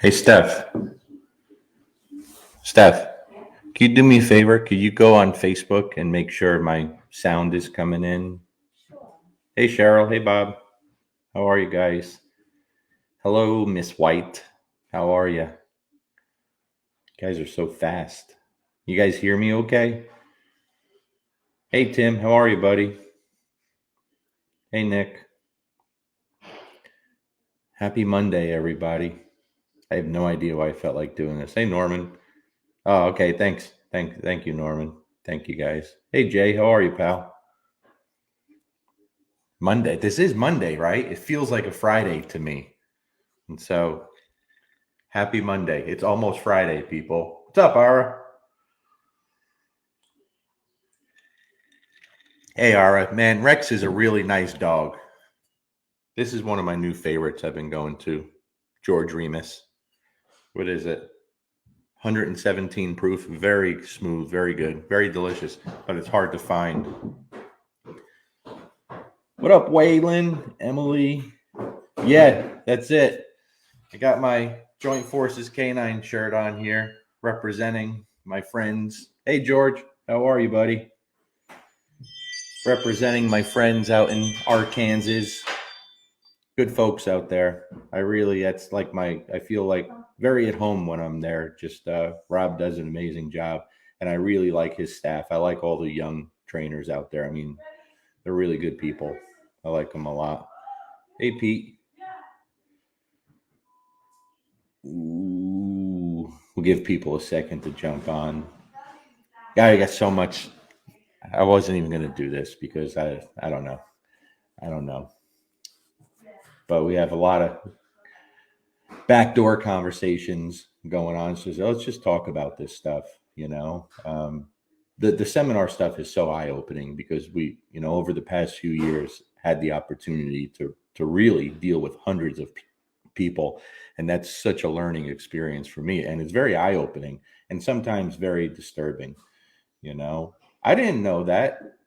Hey, Steph, can you do me a favor? Could you go on Facebook and make sure my sound is coming in? Hey, Cheryl. Hey, Bob. How are you guys? Hello, Miss White. How are you? You guys are so fast. You guys hear me okay? Hey, Tim. How are you, buddy? Hey, Nick. Happy Monday, everybody. I have no idea why I felt like doing this. Hey, Norman. Oh, okay. Thanks. Thank you, Norman. Thank you, guys. Hey, Jay. How are you, pal? Monday. This is Monday, right? It feels like a Friday to me. And so, happy Monday. It's almost Friday, people. What's up, Ara? Hey, Ara. Man, Rex is a really nice dog. This is one of my new favorites I've been going to. George Remus. What is it? 117 proof. Very smooth, very good, very delicious, but it's hard to find. What up, Waylon? Emily? Yeah, that's it. I got my Joint Forces Canine shirt on here, representing my friends. Hey, George. How are you, buddy? Representing my friends out in Arkansas. Good folks out there. That's like I feel like very at home when I'm there. Just Rob does an amazing job, and I really like his staff. I like all the young trainers out there. I mean, they're really good people. I like them a lot. Hey, Pete. Ooh, we'll give people a second to jump on. Yeah, I got so much. I wasn't even going to do this because I don't know. I don't know. But we have a lot of backdoor conversations going on. So let's just talk about this stuff. The seminar stuff is so eye opening because we, over the past few years, had the opportunity to really deal with hundreds of people, and that's such a learning experience for me, and it's very eye opening and sometimes very disturbing. I didn't know that,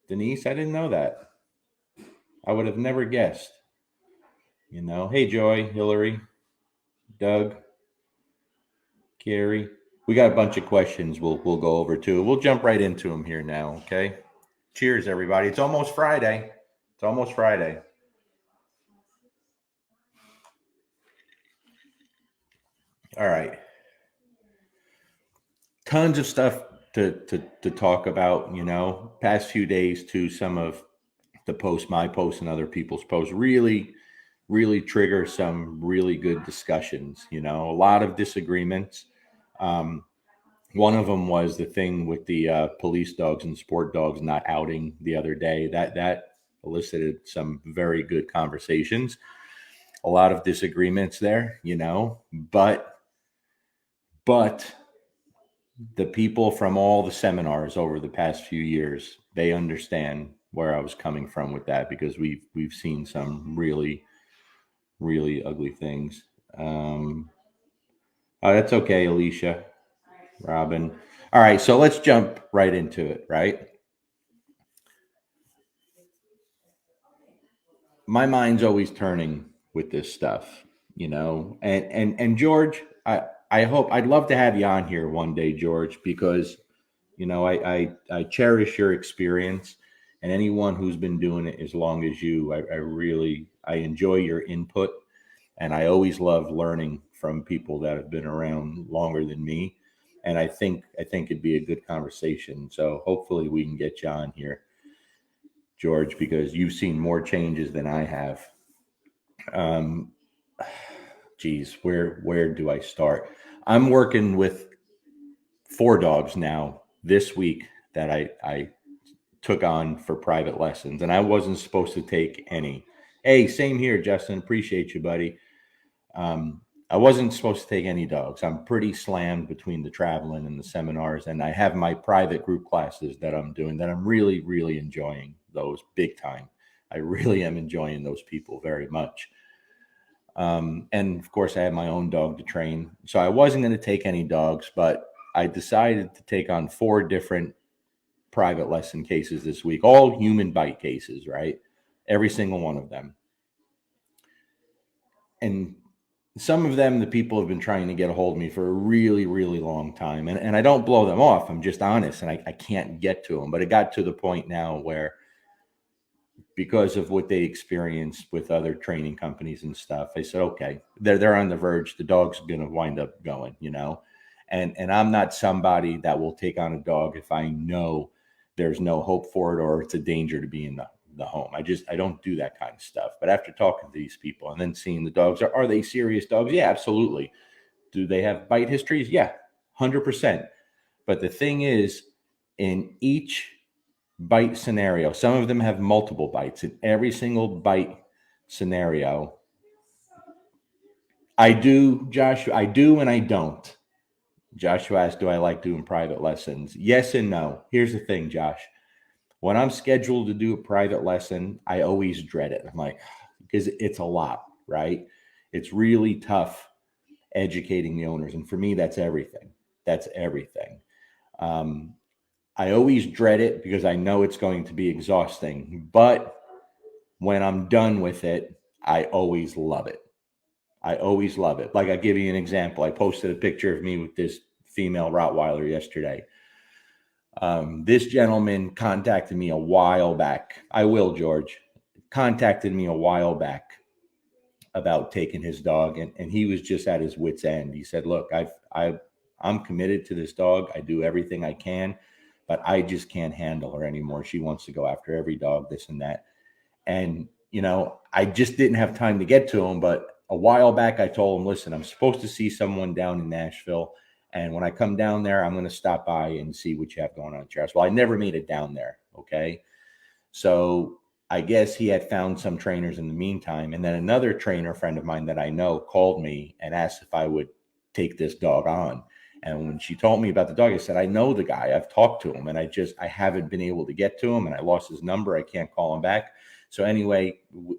Denise. I didn't know that. I would have never guessed. Hey, Joy, Hillary, Doug, Gary. We got a bunch of questions we'll go over too. We'll jump right into them here now, okay? Cheers, everybody. It's almost Friday. It's almost Friday. All right. Tons of stuff to talk about, past few days too. Some of the posts, my posts and other people's posts really trigger some really good discussions, a lot of disagreements. Um, One of them was the thing with the police dogs and sport dogs not outing the other day. That elicited some very good conversations. A lot of disagreements there, but the people from all the seminars over the past few years, they understand where I was coming from with that because we've seen some really ugly things. Oh, that's okay, Alicia, Robin. All right, so let's jump right into it, right? My mind's always turning with this stuff, and George, I hope I'd love to have you on here one day, George, because I cherish your experience, and anyone who's been doing it as long as you, I enjoy your input, and I always love learning from people that have been around longer than me, and I think it'd be a good conversation. So hopefully we can get you on here, George, because you've seen more changes than I have. Um, Geez, where do I start? I'm working with 4 dogs now this week that I took on for private lessons, and I wasn't supposed to take any. Hey, same here, Justin. Appreciate you, buddy. I wasn't supposed to take any dogs. I'm pretty slammed between the traveling and the seminars, and I have my private group classes that I'm doing that I'm really enjoying those big time. I really am enjoying those people very much. And of course, I had my own dog to train. So I wasn't going to take any dogs, but I decided to take on 4 different private lesson cases this week, all human bite cases, right? Every single one of them. And some of them, the people have been trying to get a hold of me for a really, really long time. And I don't blow them off. I'm just honest, and I can't get to them. But it got to the point now where, because of what they experienced with other training companies and stuff, I said, okay, they're on the verge. The dog's going to wind up going, and I'm not somebody that will take on a dog if I know there's no hope for it or it's a danger to be in the home. I don't do that kind of stuff. But after talking to these people and then seeing the dogs, are they serious dogs? Yeah, absolutely. Do they have bite histories? Yeah, 100%. But the thing is, in each bite scenario, some of them have multiple bites. In every single bite scenario, I do, Joshua, I do and I don't. Joshua asked, do I like doing private lessons? Yes and no. Here's the thing, Josh. When I'm scheduled to do a private lesson, I always dread it. I'm like, because it's a lot, right? It's really tough educating the owners. And for me, that's everything. That's everything. I always dread it because I know it's going to be exhausting. But when I'm done with it, I always love it. I always love it. Like, I'll give you an example. I posted a picture of me with this female Rottweiler yesterday. This gentleman contacted me a while back. I will, George. Contacted me a while back about taking his dog, and he was just at his wit's end. He said, look, I'm committed to this dog. I do everything I can, but I just can't handle her anymore. She wants to go after every dog, this and that. And, I just didn't have time to get to him. But a while back, I told him, listen, I'm supposed to see someone down in Nashville. And when I come down there, I'm going to stop by and see what you have going on at your house. Well, I never made it down there. Okay. So I guess he had found some trainers in the meantime. And then another trainer friend of mine that I know called me and asked if I would take this dog on. And when she told me about the dog, I said, I know the guy. I've talked to him, and I haven't been able to get to him, and I lost his number. I can't call him back. So anyway,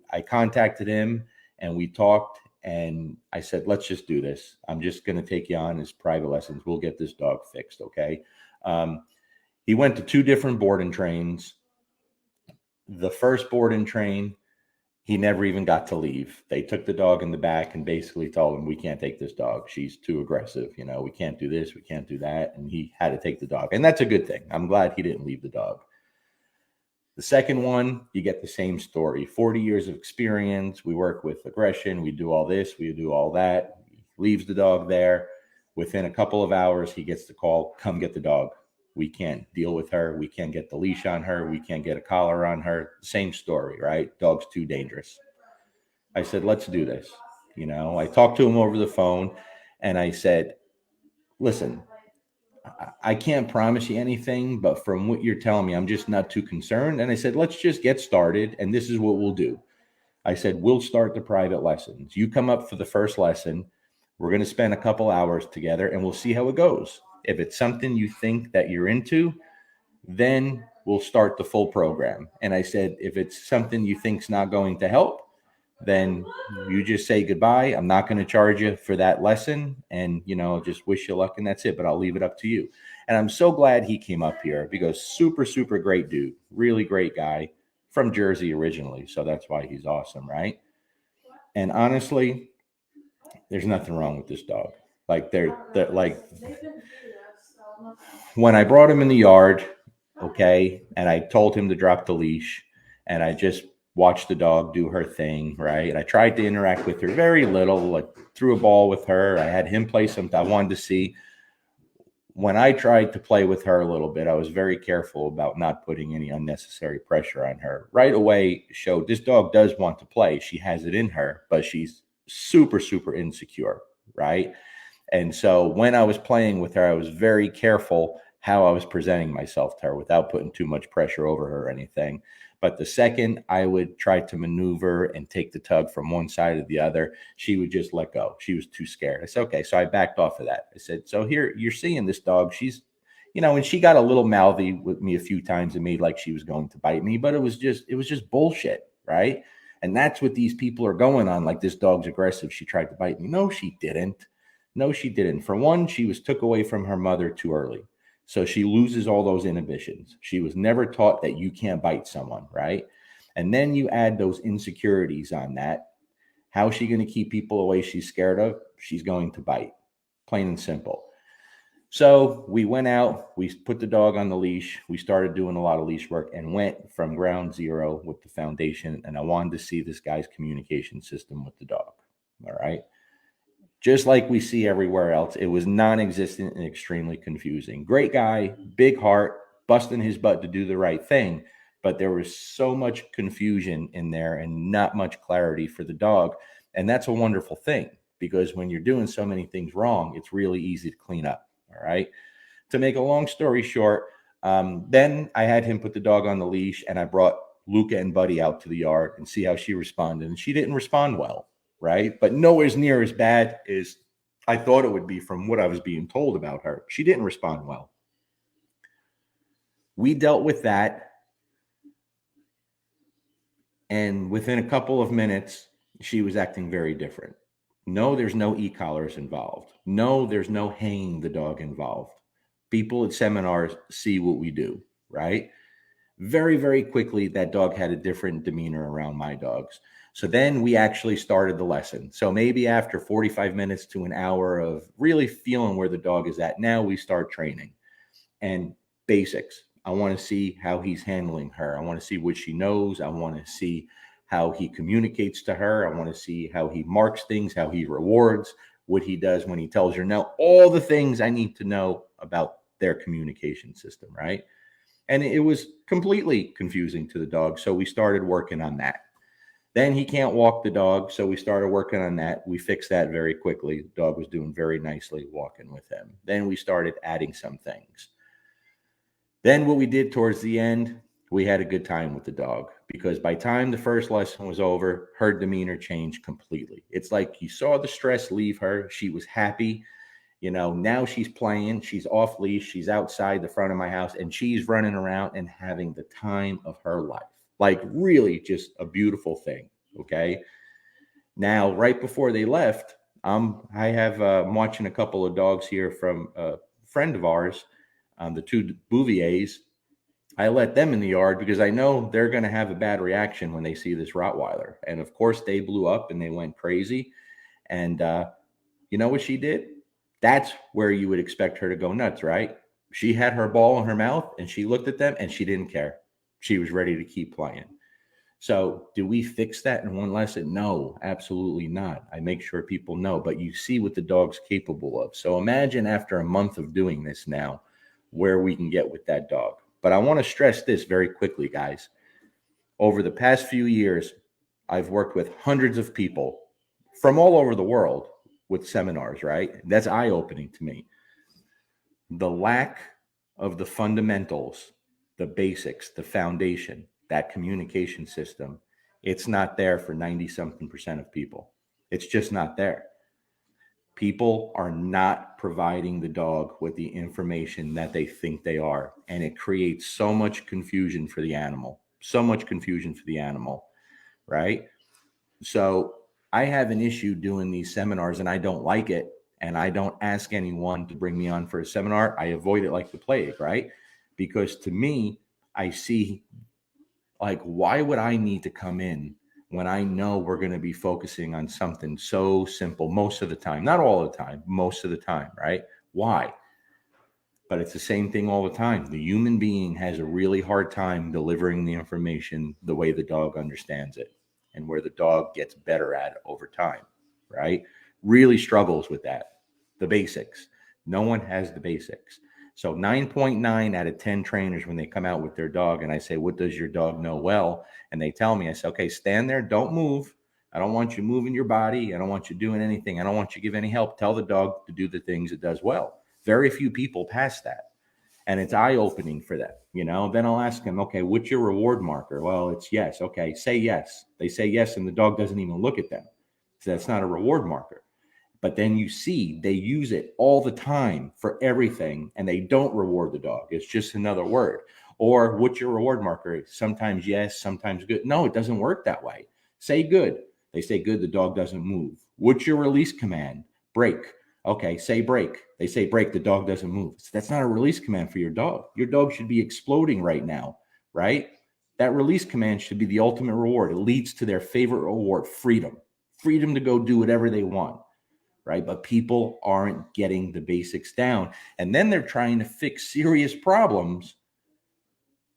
I contacted him and we talked, and I said, let's just do this. I'm just going to take you on as private lessons. We'll get this dog fixed. Okay. He went to 2 different board and trains. The first board and train, he never even got to leave. They took the dog in the back and basically told him, we can't take this dog. She's too aggressive. We can't do this. We can't do that. And he had to take the dog. And that's a good thing. I'm glad he didn't leave the dog. The second one, you get the same story. 40 years of experience. We work with aggression. We do all this. We do all that. He leaves the dog there. Within a couple of hours, he gets the call, come get the dog. We can't deal with her. We can't get the leash on her. We can't get a collar on her. Same story, right? Dog's too dangerous. I said, let's do this. I talked to him over the phone, and I said, listen, I can't promise you anything, but from what you're telling me, I'm just not too concerned. And I said, let's just get started. And this is what we'll do. I said, we'll start the private lessons. You come up for the first lesson. We're going to spend a couple hours together, and we'll see how it goes. If it's something you think that you're into, then we'll start the full program. And I said, if it's something you think's not going to help, then you just say goodbye. I'm not going to charge you for that lesson, and just wish you luck, and that's it. But I'll leave it up to you. And I'm so glad he came up here, because super, super great dude, really great guy, from Jersey originally. So that's why he's awesome, right? And honestly, there's nothing wrong with this dog. Like, they're like, when I brought him in the yard, okay, and I told him to drop the leash, and I just watched the dog do her thing, right? And I tried to interact with her very little, like threw a ball with her. I had him play something I wanted to see. When I tried to play with her a little bit, I was very careful about not putting any unnecessary pressure on her. Right away showed this dog does want to play. She has it in her, but she's super, super insecure, right? And so when I was playing with her, I was very careful how I was presenting myself to her without putting too much pressure over her or anything. But the second I would try to maneuver and take the tug from one side to the other, she would just let go. She was too scared. I said, okay. So I backed off of that. I said, so here you're seeing this dog. She's, and she got a little mouthy with me a few times and made like she was going to bite me, but it was just bullshit. Right. And that's what these people are going on. Like, this dog's aggressive. She tried to bite me. No, she didn't. No, she didn't. For one, she was took away from her mother too early. So she loses all those inhibitions. She was never taught that you can't bite someone, right? And then you add those insecurities on that. How's she going to keep people away she's scared of? She's going to bite, plain and simple. So we went out, we put the dog on the leash. We started doing a lot of leash work and went from ground zero with the foundation. And I wanted to see this guy's communication system with the dog. All right. Just like we see everywhere else, it was non-existent and extremely confusing. Great guy, big heart, busting his butt to do the right thing. But there was so much confusion in there and not much clarity for the dog. And that's a wonderful thing, because when you're doing so many things wrong, it's really easy to clean up. All right. To make a long story short, then I had him put the dog on the leash, and I brought Luca and Buddy out to the yard and see how she responded. And she didn't respond well. Right. But nowhere near as bad as I thought it would be from what I was being told about her. She didn't respond well. We dealt with that. And within a couple of minutes, she was acting very different. No, there's no e-collars involved. No, there's no hanging the dog involved. People at seminars see what we do, right? Very, very quickly, that dog had a different demeanor around my dogs. So then we actually started the lesson. So maybe after 45 minutes to an hour of really feeling where the dog is at, now we start training. And basics. I want to see how he's handling her. I want to see what she knows. I want to see how he communicates to her. I want to see how he marks things, how he rewards, what he does when he tells her no, all the things I need to know about their communication system, right? And it was completely confusing to the dog. So we started working on that. Then he can't walk the dog. So we started working on that. We fixed that very quickly. The dog was doing very nicely walking with him. Then we started adding some things. Then what we did towards the end, we had a good time with the dog, because by the time the first lesson was over, her demeanor changed completely. It's like you saw the stress leave her. She was happy. You know, now she's playing, she's off leash, she's outside the front of my house, and she's running around and having the time of her life. Like, really just a beautiful thing. Okay. Now, right before they left, I'm watching a couple of dogs here from a friend of ours, the two Bouviers. I let them in the yard because I know they're going to have a bad reaction when they see this Rottweiler. And of course, they blew up and they went crazy. And you know what she did? That's where you would expect her to go nuts, right? She had her ball in her mouth and she looked at them and she didn't care. She was ready to keep playing. So do we fix that in one lesson? No, absolutely not. I make sure people know, but you see what the dog's capable of. So imagine after a month of doing this now, where we can get with that dog. But I want to stress this very quickly, guys. Over the past few years, I've worked with hundreds of people from all over the world with seminars, right? That's eye-opening to me. The lack of the fundamentals, the basics, the foundation, that communication system, it's not there for 90-something% of people. It's just not there. People are not providing the dog with the information that they think they are. And it creates so much confusion for the animal, right? So I have an issue doing these seminars and I don't like it. And I don't ask anyone to bring me on for a seminar. I avoid it like the plague, right? Because to me, I see, like, why would I need to come in when I know we're going to be focusing on something so simple most of the time? Not all the time, most of the time, right? Why? But it's the same thing all the time. The human being has a really hard time delivering the information the way the dog understands it, and where the dog gets better at it over time, right? Really struggles with that. The basics. No one has the basics. So 9.9 out of 10 trainers, when they come out with their dog and I say, what does your dog know well? And they tell me, I say, okay, stand there. Don't move. I don't want you moving your body. I don't want you doing anything. I don't want you to give any help. Tell the dog to do the things it does well. Very few people pass that. And it's eye-opening for them, you know. Then I'll ask them, okay, what's your reward marker? Well, it's yes. Okay, say yes. They say yes, and the dog doesn't even look at them. So that's not a reward marker. But then you see they use it all the time for everything, and they don't reward the dog. It's just another word. Or what's your reward marker? Sometimes yes, sometimes good. No, it doesn't work that way. Say good. They say good, the dog doesn't move. What's your release command? Break. Okay, say break. They say break, the dog doesn't move. So that's not a release command for your dog. Your dog should be exploding right now, right? That release command should be the ultimate reward. It leads to their favorite reward, freedom. freedom to go do whatever they want, right? But people aren't getting the basics down. And then they're trying to fix serious problems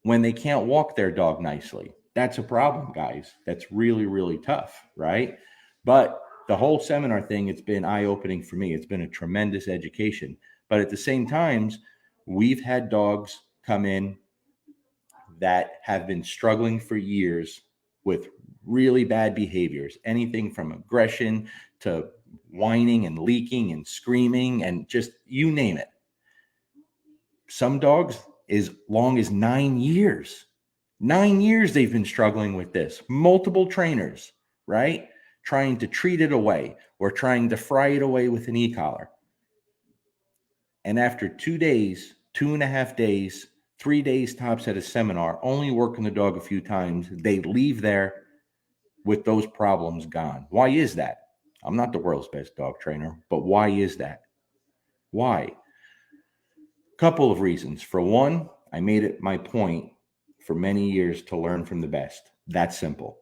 when they can't walk their dog nicely. That's a problem, guys. That's really, really tough, right? But the whole seminar thing, it's been eye-opening for me. It's been a tremendous education. But at the same times, we've had dogs come in that have been struggling for years with really bad behaviors, anything from aggression to whining and leaking and screaming and just you name it. Some dogs as long as 9 years. 9 years they've been struggling with this. Multiple trainers, right? Trying to treat it away or trying to fry it away with an e-collar. And after 2 days, 2.5 days, 3 days tops at a seminar, only working the dog a few times, they leave there with those problems gone. Why is that? I'm not the world's best dog trainer, but why is that? Why? Couple of reasons. For one, I made it my point for many years to learn from the best. That's simple.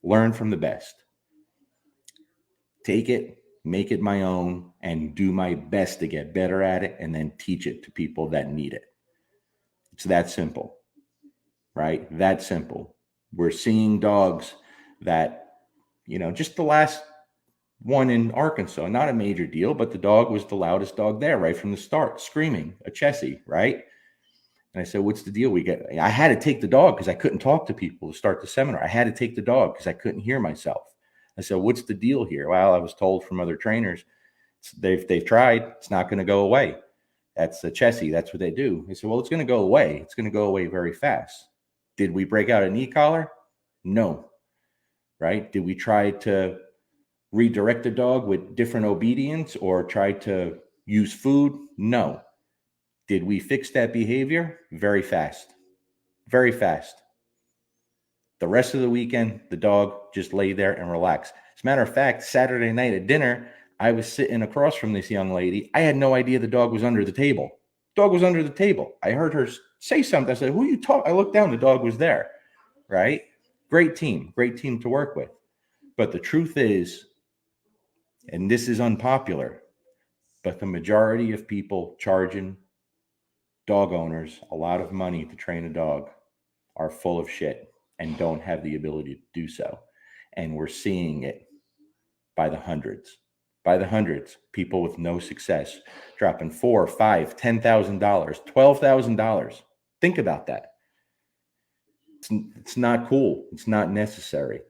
Learn from the best. Take it, make it my own, and do my best to get better at it, and then teach it to people that need it. It's that simple, right? That simple. We're seeing dogs that, just the last one in Arkansas, not a major deal, but the dog was the loudest dog there right from the start, screaming, a Chessie, right? And I said, what's the deal? I had to take the dog because I couldn't talk to people to start the seminar. I had to take the dog because I couldn't hear myself. I said, what's the deal here? Well, I was told from other trainers, they've tried, it's not going to go away. That's a Chessie. That's what they do. I said, well, it's going to go away. It's going to go away very fast. Did we break out a knee collar? No. Right? Did we try to redirect the dog with different obedience or try to use food? No. Did we fix that behavior? Very fast. Very fast. The rest of the weekend, the dog just lay there and relaxed. As a matter of fact, Saturday night at dinner, I was sitting across from this young lady. I had no idea the dog was under the table. Dog was under the table. I heard her say something. I said, who are you talking? I looked down, the dog was there, right? Great team to work with. But the truth is, and this is unpopular, but the majority of people charging dog owners a lot of money to train a dog are full of shit and don't have the ability to do so. And we're seeing it by the hundreds. By the hundreds, people with no success dropping $4,000, $5,000, $10,000, $12,000. Think about that. It's not cool. It's not necessary.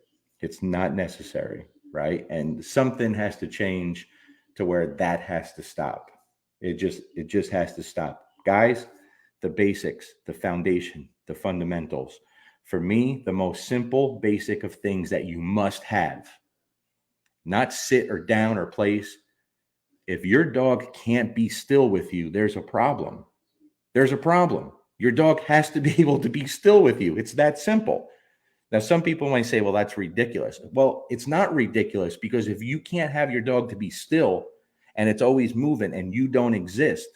It's not necessary, right? And something has to change to where that has to stop. It just has to stop. Guys, the basics, the foundation, the fundamentals. For me, the most simple basic of things that you must have, not sit or down or place. If your dog can't be still with you, there's a problem. There's a problem. Your dog has to be able to be still with you. It's that simple. Now, some people might say, well, that's ridiculous. Well, it's not ridiculous because if you can't have your dog to be still and it's always moving and you don't exist,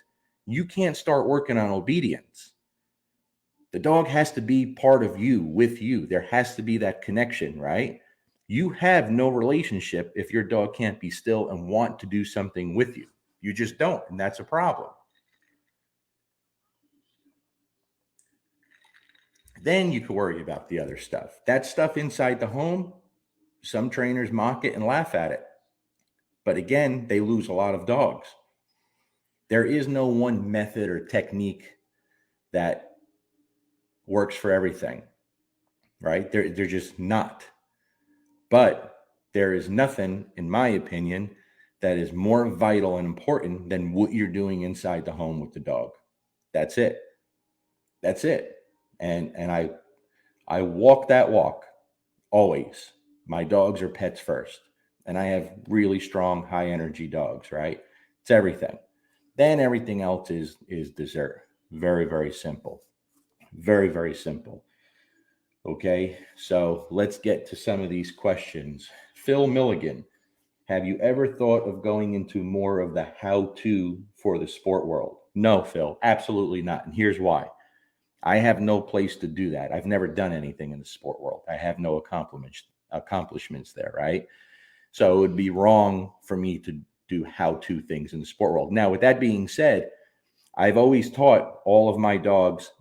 you can't start working on obedience. The dog has to be part of you, with you. There has to be that connection, right? You have no relationship if your dog can't be still and want to do something with you. You just don't, and that's a problem. Then you can worry about the other stuff. That stuff inside the home, some trainers mock it and laugh at it. But again, they lose a lot of dogs. There is no one method or technique that works for everything, right? They're just not. But there is nothing, in my opinion, that is more vital and important than what you're doing inside the home with the dog. That's it. That's it. And I walk that walk always. My dogs are pets first. And I have really strong, high energy dogs, right? It's everything. Then everything else is dessert. Very, very simple. Very, very simple. Okay, so let's get to some of these questions. Phil Milligan, have you ever thought of going into more of the how-to for the sport world? No, Phil, absolutely not. And here's why. I have no place to do that. I've never done anything in the sport world. I have no accomplishments there, right? So it would be wrong for me to do how-to things in the sport world. Now, with that being said, I've always taught all of my dogs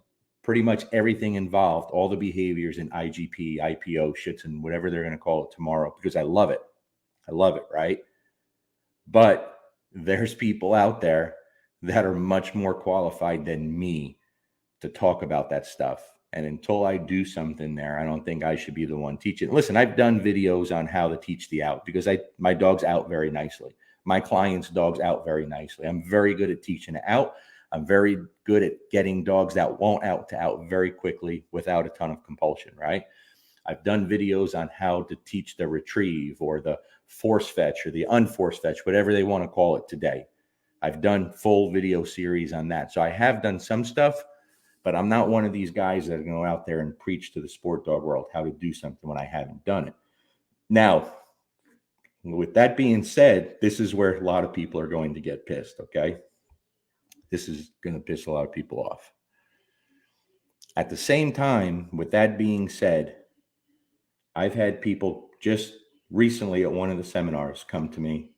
pretty much everything involved, all the behaviors in IGP, IPO, shits, and whatever they're going to call it tomorrow, because I love it. I love it, right? But there's people out there that are much more qualified than me to talk about that stuff. And until I do something there, I don't think I should be the one teaching. Listen, I've done videos on how to teach the out because my dog's out very nicely. My clients' dogs out very nicely. I'm very good at teaching it out. I'm very good at getting dogs that won't out to out very quickly without a ton of compulsion, right? I've done videos on how to teach the retrieve or the force fetch or the unforced fetch, whatever they want to call it today. I've done full video series on that. So I have done some stuff, but I'm not one of these guys that are going to go out there and preach to the sport dog world how to do something when I haven't done it. Now, with that being said, this is where a lot of people are going to get pissed, okay? This is going to piss a lot of people off. At the same time, with that being said, I've had people just recently at one of the seminars come to me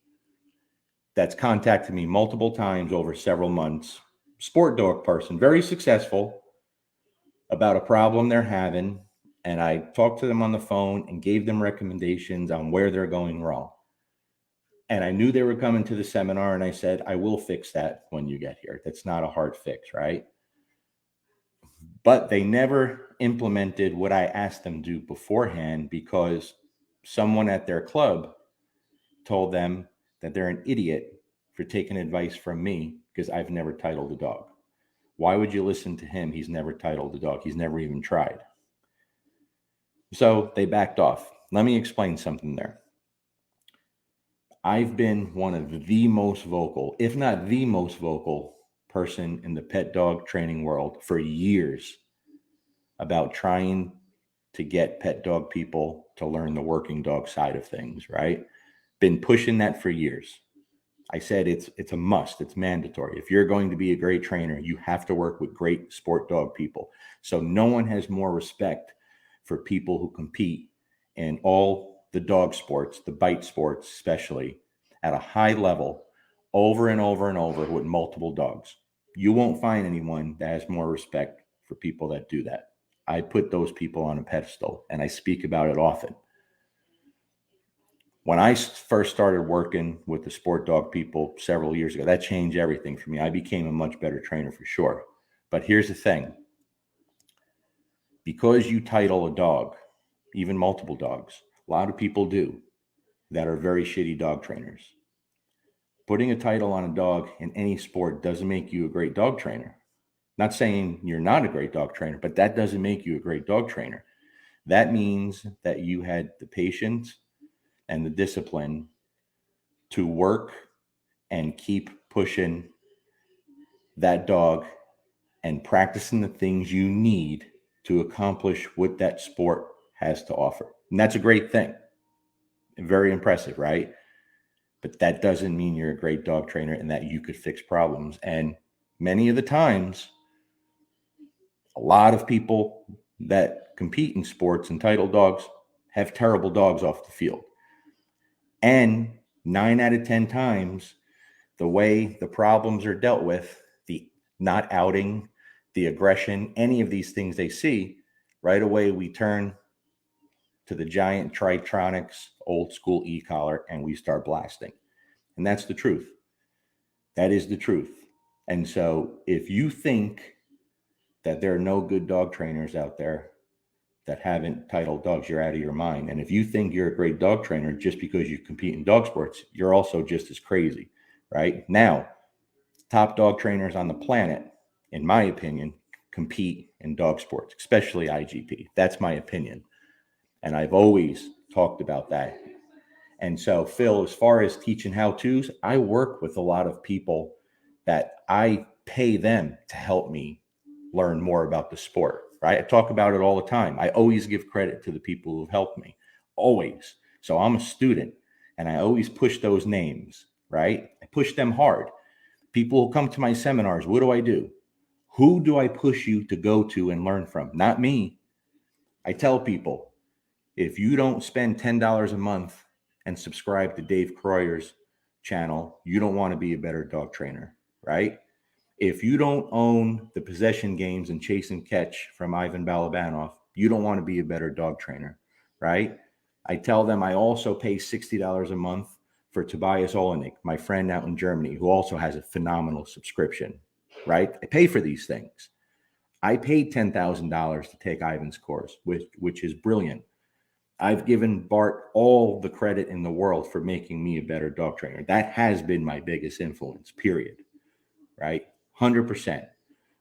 that's contacted me multiple times over several months, sport dog person, very successful, about a problem they're having. And I talked to them on the phone and gave them recommendations on where they're going wrong. And I knew they were coming to the seminar, and I said, I will fix that when you get here. That's not a hard fix, right? But they never implemented what I asked them to do beforehand because someone at their club told them that they're an idiot for taking advice from me because I've never titled a dog. Why would you listen to him? He's never titled a dog. He's never even tried. So they backed off. Let me explain something there. I've been one of the most vocal, if not the most vocal person in the pet dog training world for years about trying to get pet dog people to learn the working dog side of things, right? Been pushing that for years. I said it's a must. It's mandatory. If you're going to be a great trainer, you have to work with great sport dog people. So no one has more respect for people who compete in all the dog sports, the bite sports especially, at a high level over and over and over with multiple dogs. You won't find anyone that has more respect for people that do that. I put those people on a pedestal and I speak about it often. When I first started working with the sport dog people several years ago, that changed everything for me. I became a much better trainer for sure. But here's the thing. Because you title a dog, even multiple dogs, a lot of people do that are very shitty dog trainers. Putting a title on a dog in any sport doesn't make you a great dog trainer. Not saying you're not a great dog trainer, but that doesn't make you a great dog trainer. That means that you had the patience and the discipline to work and keep pushing that dog and practicing the things you need to accomplish what that sport has to offer. And that's a great thing. Very impressive, right? But that doesn't mean you're a great dog trainer and that you could fix problems. And many of the times, a lot of people that compete in sports and title dogs have terrible dogs off the field. And 9 out of 10 times, the way the problems are dealt with, the not outing, the aggression, any of these things they see, right away we turn to the giant Tritronics, old school e-collar, and we start blasting. And that's the truth. That is the truth. And so if you think that there are no good dog trainers out there that haven't titled dogs, you're out of your mind. And if you think you're a great dog trainer just because you compete in dog sports, you're also just as crazy, right? Now, top dog trainers on the planet, in my opinion, compete in dog sports, especially IGP. That's my opinion. And I've always talked about that. And so, Phil, as far as teaching how-tos, I work with a lot of people that I pay them to help me learn more about the sport, right? I talk about it all the time. I always give credit to the people who've helped me, always. So I'm a student, and I always push those names, right? I push them hard. People who come to my seminars, what do? Who do I push you to go to and learn from? Not me. I tell people, if you don't spend $10 a month and subscribe to Dave Croyer's channel, you don't want to be a better dog trainer, right? If you don't own the possession games and chase and catch from Ivan Balabanov, you don't want to be a better dog trainer, right? I tell them I also pay $60 a month for Tobias Olenek, my friend out in Germany, who also has a phenomenal subscription, right? I pay for these things. I paid $10,000 to take Ivan's course, which is brilliant. I've given Bart all the credit in the world for making me a better dog trainer. That has been my biggest influence, period. Right? 100%.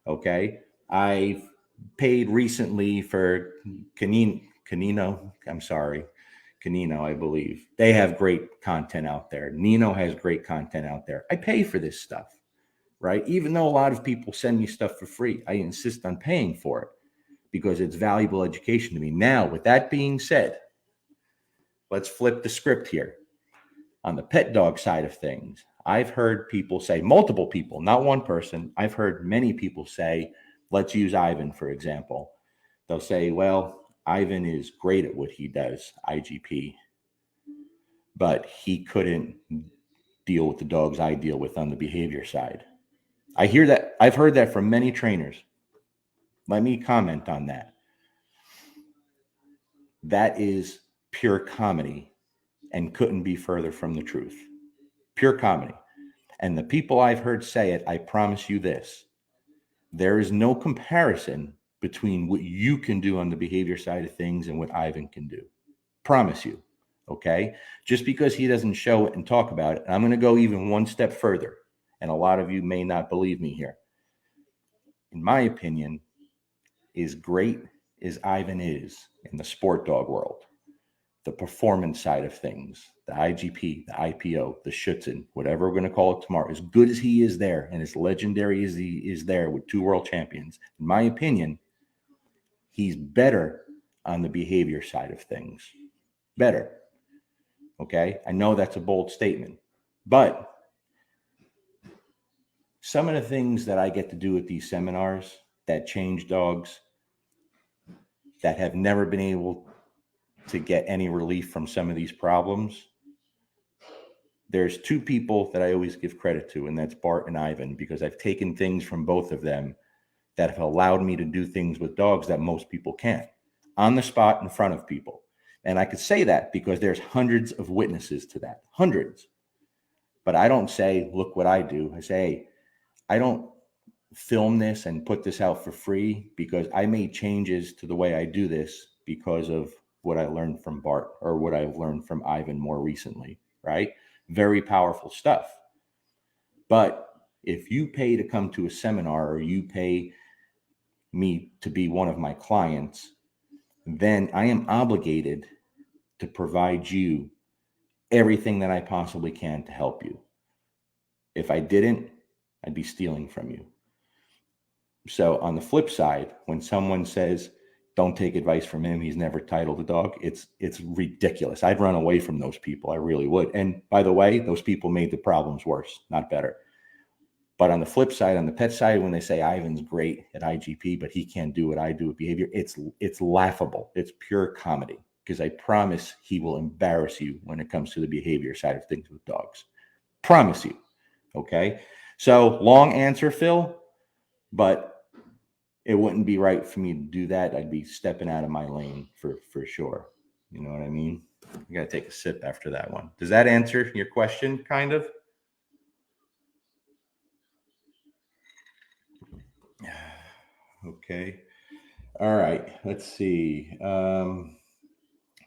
Okay. I've paid recently for Canino. I'm sorry. Canino, I believe. They have great content out there. Nino has great content out there. I pay for this stuff, right? Even though a lot of people send me stuff for free, I insist on paying for it because it's valuable education to me. Now, with that being said, let's flip the script here. On the pet dog side of things, I've heard people say, multiple people, not one person, I've heard many people say, let's use Ivan, for example. They'll say, well, Ivan is great at what he does, IGP, but he couldn't deal with the dogs I deal with on the behavior side. I hear that. I've heard that from many trainers. Let me comment on that. That is pure comedy and couldn't be further from the truth. Pure comedy. And the people I've heard say it, I promise you this, there is no comparison between what you can do on the behavior side of things and what Ivan can do. Promise you. Okay? Just because he doesn't show it and talk about it, I'm going to go even one step further. And a lot of you may not believe me here. In my opinion, as great as Ivan is in the sport dog world, the performance side of things, the IGP, the IPO, the Schutzen, whatever we're going to call it tomorrow, as good as he is there and as legendary as he is there with 2 world champions, in my opinion, he's better on the behavior side of things. Better. Okay? I know that's a bold statement, but some of the things that I get to do at these seminars that change dogs that have never been able to get any relief from some of these problems, there's 2 people that I always give credit to, and that's Bart and Ivan, because I've taken things from both of them that have allowed me to do things with dogs that most people can't, on the spot in front of people. And I could say that because there's hundreds of witnesses to that, hundreds. But I don't say, look what I do. I say, hey, I don't film this and put this out for free because I made changes to the way I do this because of what I learned from Bart or what I've learned from Ivan more recently, right? Very powerful stuff. But if you pay to come to a seminar or you pay me to be one of my clients, then I am obligated to provide you everything that I possibly can to help you. If I didn't, I'd be stealing from you. So on the flip side, when someone says, don't take advice from him, he's never titled a dog, it's ridiculous. I'd run away from those people. I really would. And by the way, those people made the problems worse, not better. But on the flip side, on the pet side, when they say Ivan's great at IGP, but he can't do what I do with behavior, it's laughable. It's pure comedy, because I promise he will embarrass you when it comes to the behavior side of things with dogs. Promise you. Okay? So long answer, Phil, but it wouldn't be right for me to do that. I'd be stepping out of my lane for sure. You know what I mean? I got to take a sip after that one. Does that answer your question, kind of? Okay. All right. Let's see.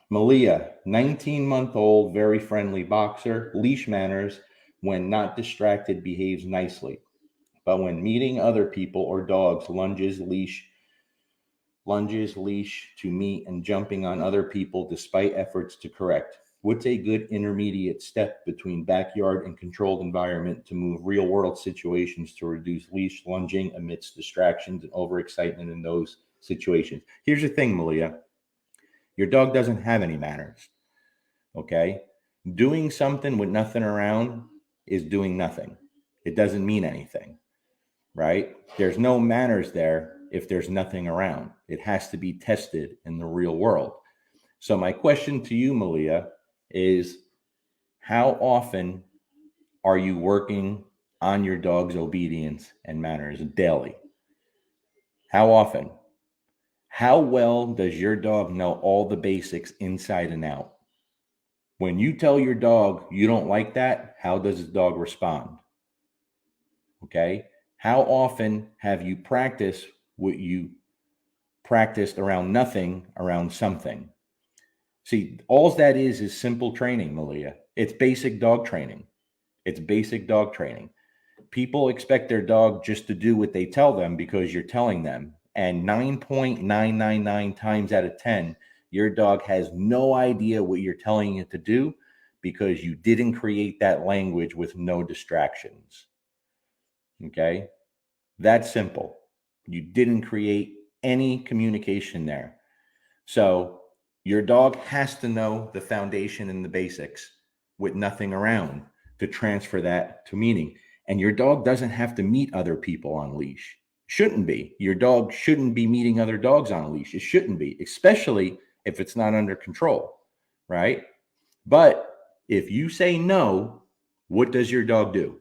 Malia, 19-month-old, very friendly boxer, leash manners. When not distracted, behaves nicely. But when meeting other people or dogs, lunges leash to meet and jumping on other people despite efforts to correct. What's a good intermediate step between backyard and controlled environment to move real-world situations to reduce leash lunging amidst distractions and overexcitement in those situations? Here's the thing, Malia. Your dog doesn't have any manners, okay? Doing something with nothing around is doing nothing. It doesn't mean anything, right? There's no manners there if there's nothing around. It has to be tested in the real world. So my question to you, Malia, is How often are you working on your dog's obedience and manners daily? How often? How well does your dog know all the basics inside and out? When you tell your dog you don't like that, how does the dog respond? Okay. How often have you practiced what you practiced around nothing, around something? See, all that is simple training, Malia. It's basic dog training. It's basic dog training. People expect their dog just to do what they tell them because you're telling them. And 9.999 times out of 10, your dog has no idea what you're telling it to do because you didn't create that language with no distractions. Okay? That's simple. You didn't create any communication there. So your dog has to know the foundation and the basics with nothing around to transfer that to meaning. And your dog doesn't have to meet other people on leash. Shouldn't be. Your dog shouldn't be meeting other dogs on a leash. It shouldn't be, especially if it's not under control, right? But if you say no, what does your dog do?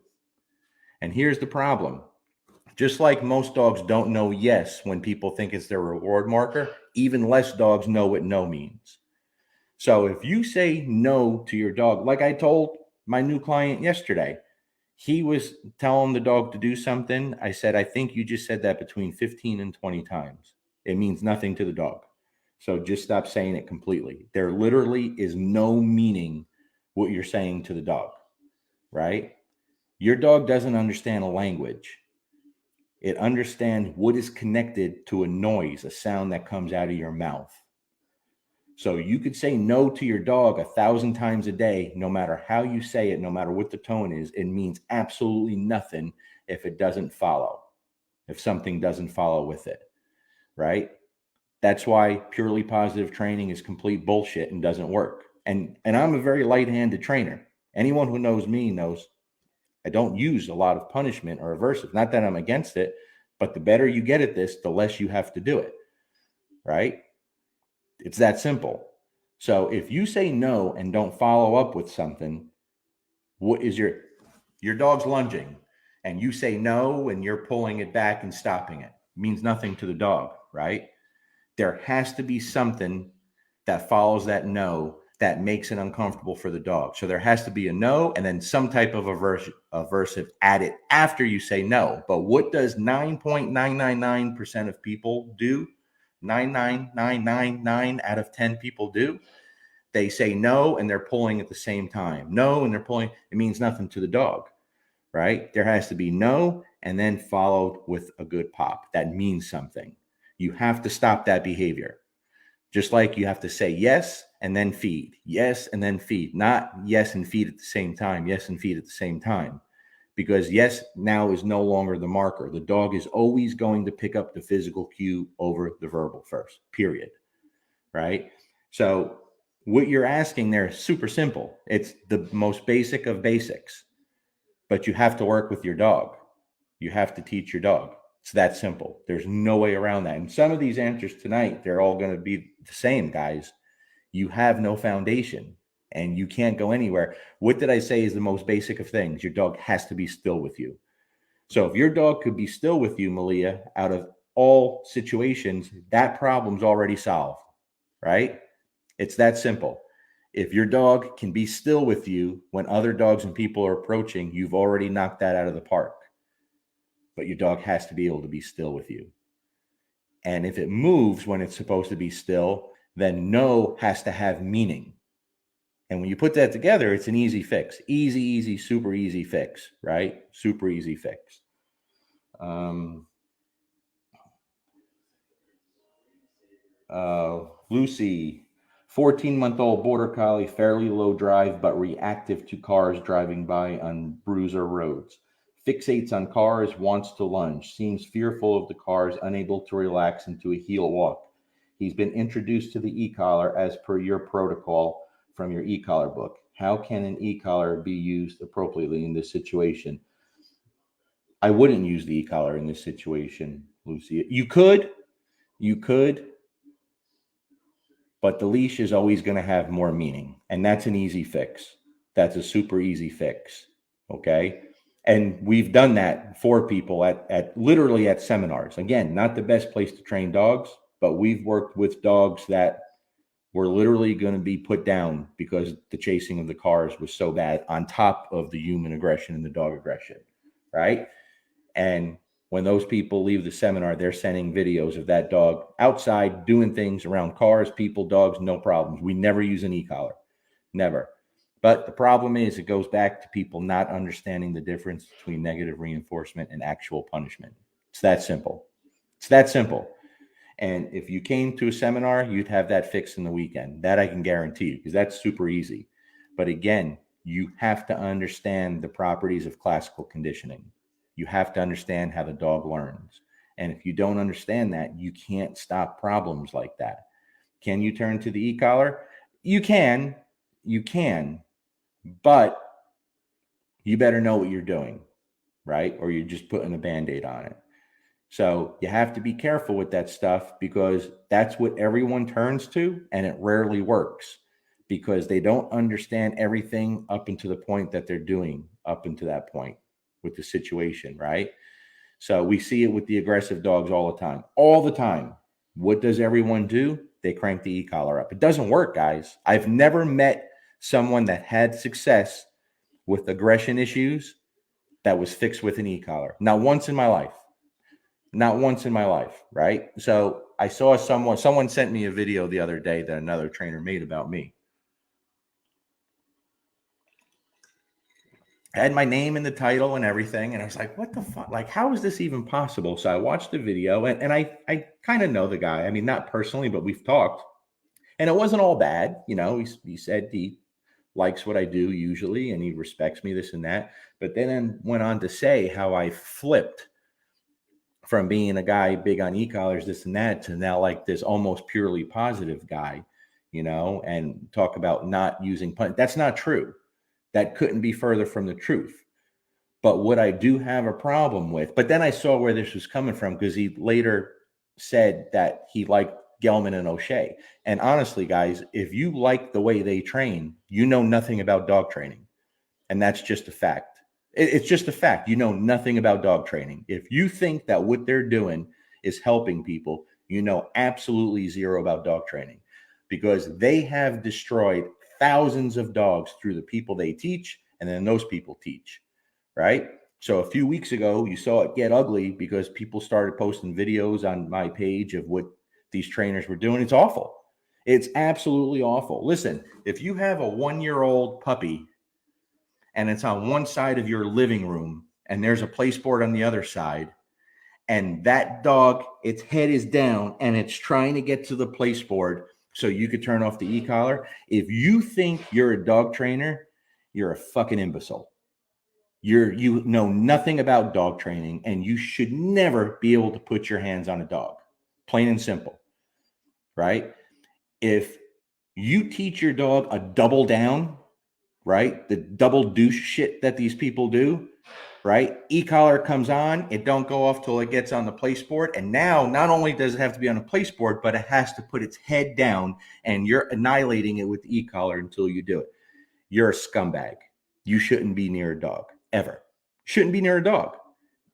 And here's the problem. Just like most dogs don't know yes when people think it's their reward marker, even less dogs know what no means. So if you say no to your dog, like I told my new client yesterday, he was telling the dog to do something. I said, I think you just said that between 15 and 20 times. It means nothing to the dog. So just stop saying it completely. There literally is no meaning what you're saying to the dog, right? Your dog doesn't understand a language. It understands what is connected to a noise, a sound that comes out of your mouth. So you could say no to your dog 1,000 times a day, no matter how you say it, no matter what the tone is. It means absolutely nothing if it doesn't follow, if something doesn't follow with it, right? That's why purely positive training is complete bullshit and doesn't work. And I'm a very light-handed trainer. Anyone who knows me knows I don't use a lot of punishment or aversive. Not that I'm against it, but the better you get at this, the less you have to do it, right? It's that simple. So if you say no and don't follow up with something, what is your dog's lunging and you say no and you're pulling it back and stopping it? It means nothing to the dog, right? There has to be something that follows that no that makes it uncomfortable for the dog. So there has to be a no and then some type of aversive added after you say no. But what does 9.999% of people do? 99999 out of 10 people do? They say no and they're pulling at the same time. No and they're pulling. It means nothing to the dog, right? There has to be no and then followed with a good pop. That means something. You have to stop that behavior. Just like you have to say yes and then feed, yes and then feed, not yes and feed at the same time, yes and feed at the same time. Because yes now is no longer the marker. The dog is always going to pick up the physical cue over the verbal first, period. Right? So what you're asking there is super simple. It's the most basic of basics, but you have to work with your dog. You have to teach your dog. It's that simple. There's no way around that. And some of these answers tonight, they're all going to be the same, guys. You have no foundation and you can't go anywhere. What did I say is the most basic of things? Your dog has to be still with you. So if your dog could be still with you, Malia, out of all situations, that problem's already solved, right? It's that simple. If your dog can be still with you when other dogs and people are approaching, you've already knocked that out of the park. But your dog has to be able to be still with you. And if it moves when it's supposed to be still, then no has to have meaning. And when you put that together, it's an easy fix. Easy, super easy fix, right? Super easy fix. Lucy, 14-month-old border collie, fairly low drive, but reactive to cars driving by on bruiser roads. Fixates on cars, wants to lunge, seems fearful of the cars, unable to relax into a heel walk. He's been introduced to the e-collar as per your protocol from your e-collar book. How can an e-collar be used appropriately in this situation? I wouldn't use the e-collar in this situation, Lucy. You could, but the leash is always going to have more meaning, and that's an easy fix. That's a super easy fix. Okay. And we've done that for people at literally at seminars. Again, not the best place to train dogs, but we've worked with dogs that were literally going to be put down because the chasing of the cars was so bad, on top of the human aggression and the dog aggression. Right. And when those people leave the seminar, they're sending videos of that dog outside doing things around cars, people, dogs, no problems. We never use an e-collar. Never. But the problem is, it goes back to people not understanding the difference between negative reinforcement and actual punishment. It's that simple. It's that simple. And if you came to a seminar, you'd have that fixed in the weekend. That I can guarantee you, because that's super easy. But again, you have to understand the properties of classical conditioning. You have to understand how the dog learns. And if you don't understand that, you can't stop problems like that. Can you turn to the e-collar? You can, but you better know what you're doing, right? Or you're just putting a Band-Aid on it. So you have to be careful with that stuff, because that's what everyone turns to, and it rarely works because they don't understand everything up until the point that they're doing up until that point with the situation, right? So we see it with the aggressive dogs all the time. All the time. What does everyone do? They crank the e-collar up. It doesn't work, guys. I've never met someone that had success with aggression issues that was fixed with an e-collar. Not once in my life. Not once in my life, right? So I saw someone sent me a video the other day that another trainer made about me. I had my name in the title and everything, and I was like, what the fuck? Like, how is this even possible? So I watched the video, and I kind of know the guy. I mean, not personally, but we've talked. And it wasn't all bad. You know, he said he likes what I do usually, and he respects me, this and that. But then went on to say how I flipped from being a guy big on e-collars, this and that, to now like this almost purely positive guy, you know, and talk about not using punch. That's not true. That couldn't be further from the truth. But what I do have a problem with, but then I saw where this was coming from, because he later said that he liked Gelman and O'Shea. And honestly, guys, if you like the way they train, you know nothing about dog training. And that's just a fact. It's just a fact. You know nothing about dog training. If you think that what they're doing is helping people, you know absolutely zero about dog training, because they have destroyed thousands of dogs through the people they teach, and then those people teach, right? So a few weeks ago, you saw it get ugly because people started posting videos on my page of what these trainers were doing. It's awful. It's absolutely awful. Listen, if you have a 1-year-old puppy and it's on one side of your living room and there's a place board on the other side, and that dog, its head is down and it's trying to get to the place board so you could turn off the e-collar. If you think you're a dog trainer, you're a fucking imbecile. You know nothing about dog training, and you should never be able to put your hands on a dog. Plain and simple, right? If you teach your dog a double down, right? The double douche shit that these people do, right? E-collar comes on, it don't go off till it gets on the place board. And now not only does it have to be on a place board, but it has to put its head down, and you're annihilating it with the e-collar until you do it. You're a scumbag. You shouldn't be near a dog, ever. Shouldn't be near a dog.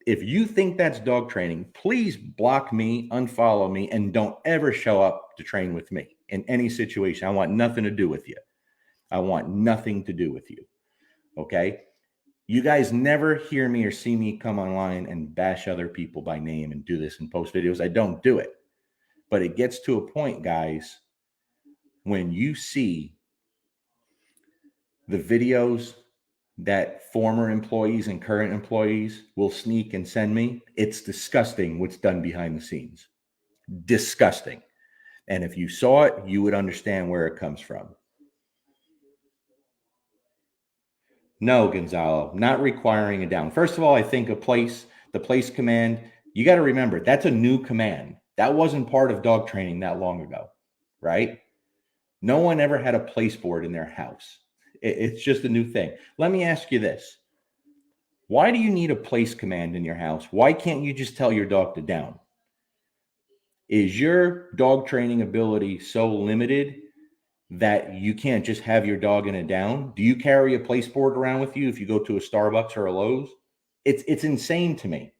If you think that's dog training, please block me, unfollow me, and don't ever show up to train with me in any situation. I want nothing to do with you. I want nothing to do with you. Okay? You guys never hear me or see me come online and bash other people by name and do this and post videos. I don't do it. But it gets to a point, guys, when you see the videos that former employees and current employees will sneak and send me, it's disgusting what's done behind the scenes. Disgusting. And if you saw it, you would understand where it comes from. No, Gonzalo, not requiring a down. First of all, I think the place command, you got to remember, that's a new command. That wasn't part of dog training that long ago, right? No one ever had a place board in their house. It's just a new thing. Let me ask you this. Why do you need a place command in your house? Why can't you just tell your dog to down? Is your dog training ability so limited that you can't just have your dog in a down. Do you carry a place board around with you if you go to a Starbucks or a Lowe's? It's insane to me.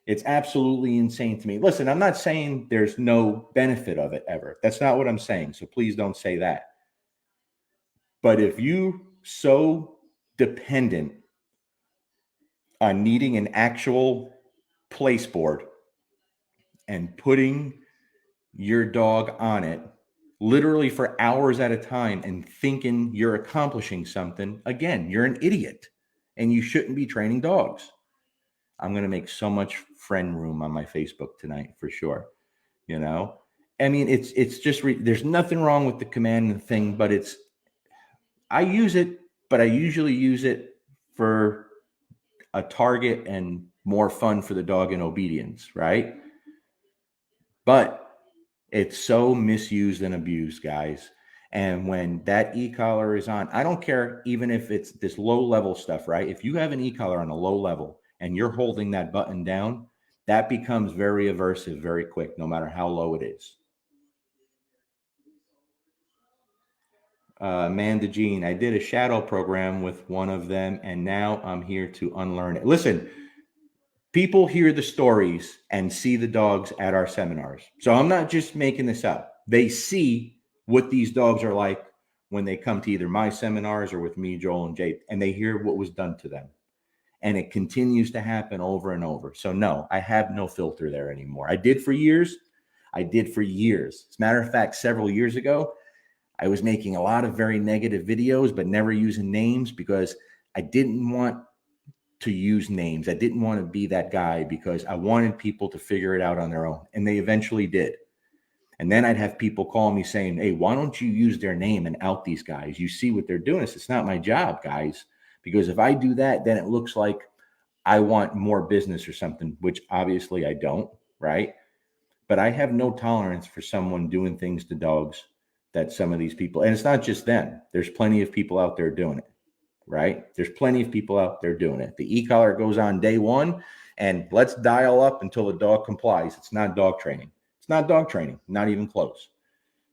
It's absolutely insane to me. Listen, I'm not saying there's no benefit of it ever. That's not what I'm saying. So please don't say that. But if you so dependent on needing an actual place board and putting your dog on it literally for hours at a time and thinking you're accomplishing something, again, you're an idiot and you shouldn't be training dogs. I'm going to make so much friend room on my Facebook tonight for sure. You know, I mean, it's just, there's nothing wrong with the command thing, but I use it, but I usually use it for a target and more fun for the dog in obedience, right? But it's so misused and abused, guys. And when that e-collar is on, I don't care even if it's this low level stuff, right? If you have an e-collar on a low level and you're holding that button down, that becomes very aversive very quick, no matter how low it is. Amanda Jean, I did a shadow program with one of them, and now I'm here to unlearn it. Listen, people hear the stories and see the dogs at our seminars. So I'm not just making this up. They see what these dogs are like when they come to either my seminars or with me, Joel, and Jay, and they hear what was done to them. And it continues to happen over and over. So no, I have no filter there anymore. I did for years. As a matter of fact, several years ago, I was making a lot of very negative videos, but never using names because I didn't want to use names. I didn't want to be that guy because I wanted people to figure it out on their own. And they eventually did. And then I'd have people call me saying, hey, why don't you use their name and out these guys? You see what they're doing. It's not my job, guys. Because if I do that, then it looks like I want more business or something, which obviously I don't, right? But I have no tolerance for someone doing things to dogs that some of these people, and it's not just them. There's plenty of people out there doing it, right? There's plenty of people out there doing it. The e-collar goes on day one, and let's dial up until the dog complies. It's not dog training. It's not dog training. Not even close.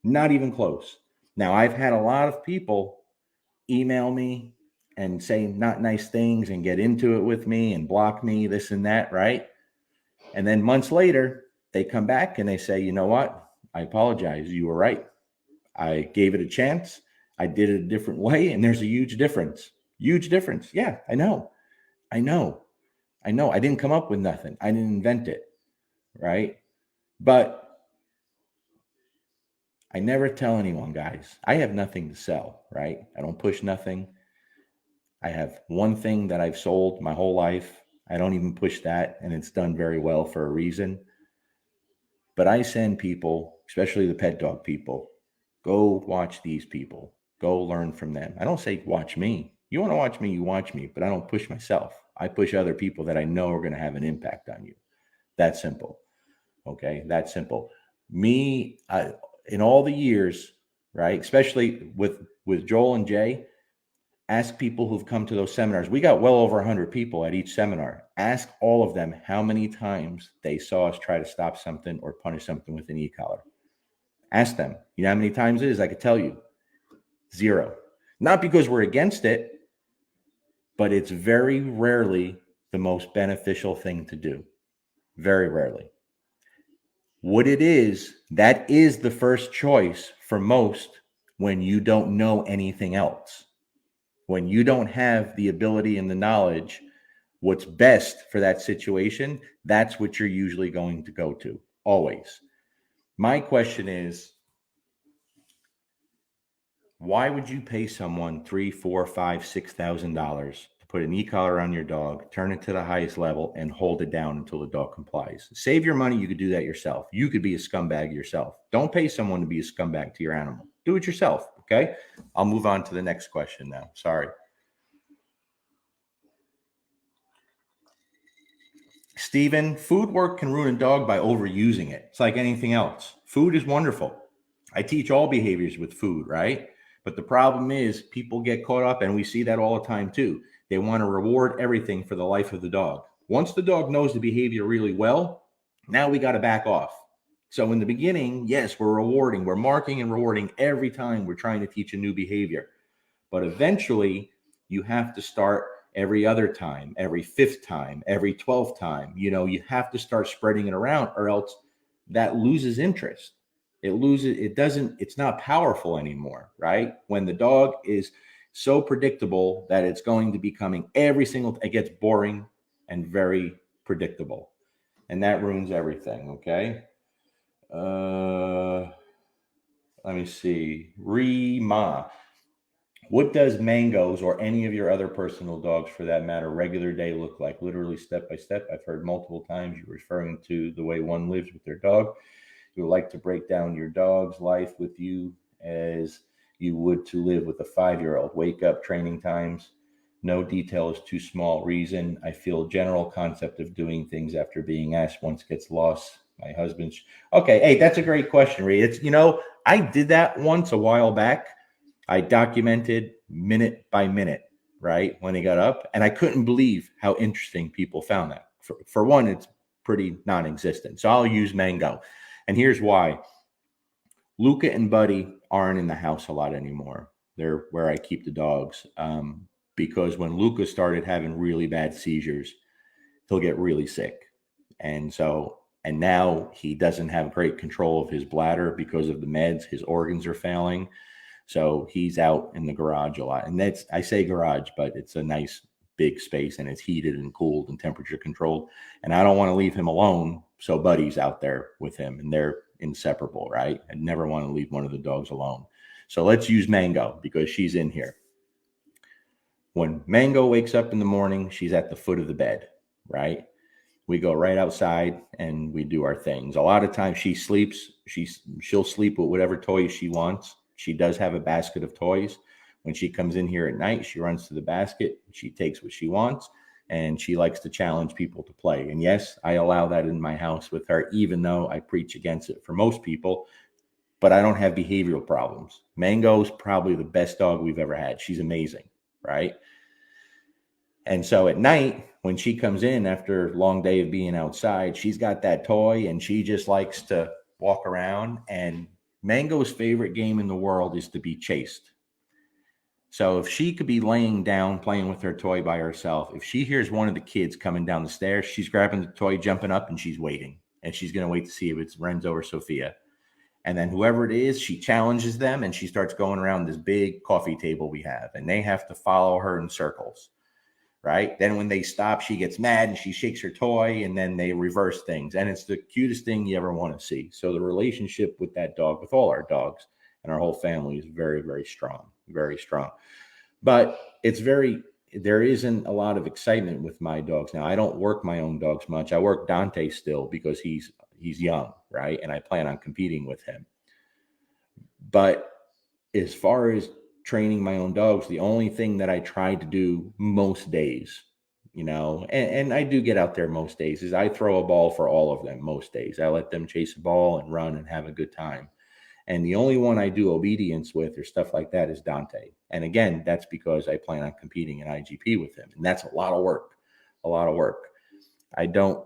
Not even close. Now, I've had a lot of people email me and say not nice things and get into it with me and block me, this and that, right? And then months later, they come back and they say, you know what? I apologize. You were right. I gave it a chance. I did it a different way. And there's a huge difference. Huge difference. Yeah, I know. I didn't come up with nothing. I didn't invent it. Right. But I never tell anyone, guys, I have nothing to sell. Right. I don't push nothing. I have one thing that I've sold my whole life. I don't even push that. And it's done very well for a reason. But I send people, especially the pet dog people, go watch these people. Go learn from them. I don't say watch me. You want to watch me, you watch me, but I don't push myself. I push other people that I know are going to have an impact on you. That simple. Okay, that simple. Me, in all the years, right, especially with Joel and Jay, ask people who've come to those seminars. We got well over 100 people at each seminar. Ask all of them how many times they saw us try to stop something or punish something with an e-collar. Ask them. You know how many times it is? I could tell you. 0. Not because we're against it, but it's very rarely the most beneficial thing to do. Very rarely. What it is, that is the first choice for most when you don't know anything else. When you don't have the ability and the knowledge, what's best for that situation, that's what you're usually going to go to, always. My question is, why would you pay someone $3,000, $4,000, $5,000, $6,000 to put an e-collar on your dog, turn it to the highest level, and hold it down until the dog complies? Save your money. You could do that yourself. You could be a scumbag yourself. Don't pay someone to be a scumbag to your animal. Do it yourself. Okay. I'll move on to the next question now. Sorry. Stephen, food work can ruin a dog by overusing it. It's like anything else. Food is wonderful. I teach all behaviors with food, right? But the problem is people get caught up, and we see that all the time too. They want to reward everything for the life of the dog. Once the dog knows the behavior really well, now we got to back off. So in the beginning, yes, we're marking and rewarding every time we're trying to teach a new behavior. But eventually, you have to start every other time, every fifth time, every 12th time. You have to start spreading it around, or else that loses interest. It's not powerful anymore, right? When the dog is so predictable that it's going to be coming it gets boring and very predictable. And that ruins everything, okay? Uh, Let me see. Rima. What does Mango's or any of your other personal dogs, for that matter, regular day look like? Literally step by step. I've heard multiple times you're referring to the way one lives with their dog. You would like to break down your dog's life with you as you would to live with a 5-year-old. Wake up, training times. No detail is too small. Reason, I feel general concept of doing things after being asked once gets lost. My husband's okay. Hey, that's a great question, Reed. I did that once a while back. I documented minute by minute, right, when he got up. And I couldn't believe how interesting people found that. For one, it's pretty non existent. So I'll use Mango. And here's why. Luca and Buddy aren't in the house a lot anymore. They're where I keep the dogs. Because when Luca started having really bad seizures, he'll get really sick. And now he doesn't have great control of his bladder because of the meds. His organs are failing. So he's out in the garage a lot. And I say garage, but it's a nice big space and it's heated and cooled and temperature controlled. And I don't want to leave him alone. So Buddy's out there with him and they're inseparable, right? I never want to leave one of the dogs alone. So let's use Mango because she's in here. When Mango wakes up in the morning, she's at the foot of the bed, right? We go right outside and we do our things. A lot of times she sleeps. She'll sleep with whatever toys she wants. She does have a basket of toys. When she comes in here at night, she runs to the basket. She takes what she wants, and she likes to challenge people to play. And yes, I allow that in my house with her, even though I preach against it for most people. But I don't have behavioral problems. Mango's probably the best dog we've ever had. She's amazing, right? And so at night, when she comes in after a long day of being outside, she's got that toy and she just likes to walk around. And Mango's favorite game in the world is to be chased. So if she could be laying down playing with her toy by herself, if she hears one of the kids coming down the stairs, she's grabbing the toy, jumping up, and she's waiting. And she's going to wait to see if it's Renzo or Sophia. And then whoever it is, she challenges them and she starts going around this big coffee table we have. And they have to follow her in circles. Right. Then when they stop, she gets mad and she shakes her toy and then they reverse things. And it's the cutest thing you ever want to see. So the relationship with that dog, with all our dogs and our whole family is very, very strong, very strong. But there isn't a lot of excitement with my dogs. Now, I don't work my own dogs much. I work Dante still because he's young. Right. And I plan on competing with him. But as far as training my own dogs, the only thing that I try to do most days, and I do get out there most days, is I throw a ball for all of them most days. I let them chase a ball and run and have a good time. And the only one I do obedience with or stuff like that is Dante. And again, that's because I plan on competing in IGP with him. And that's a lot of work, a lot of work. I don't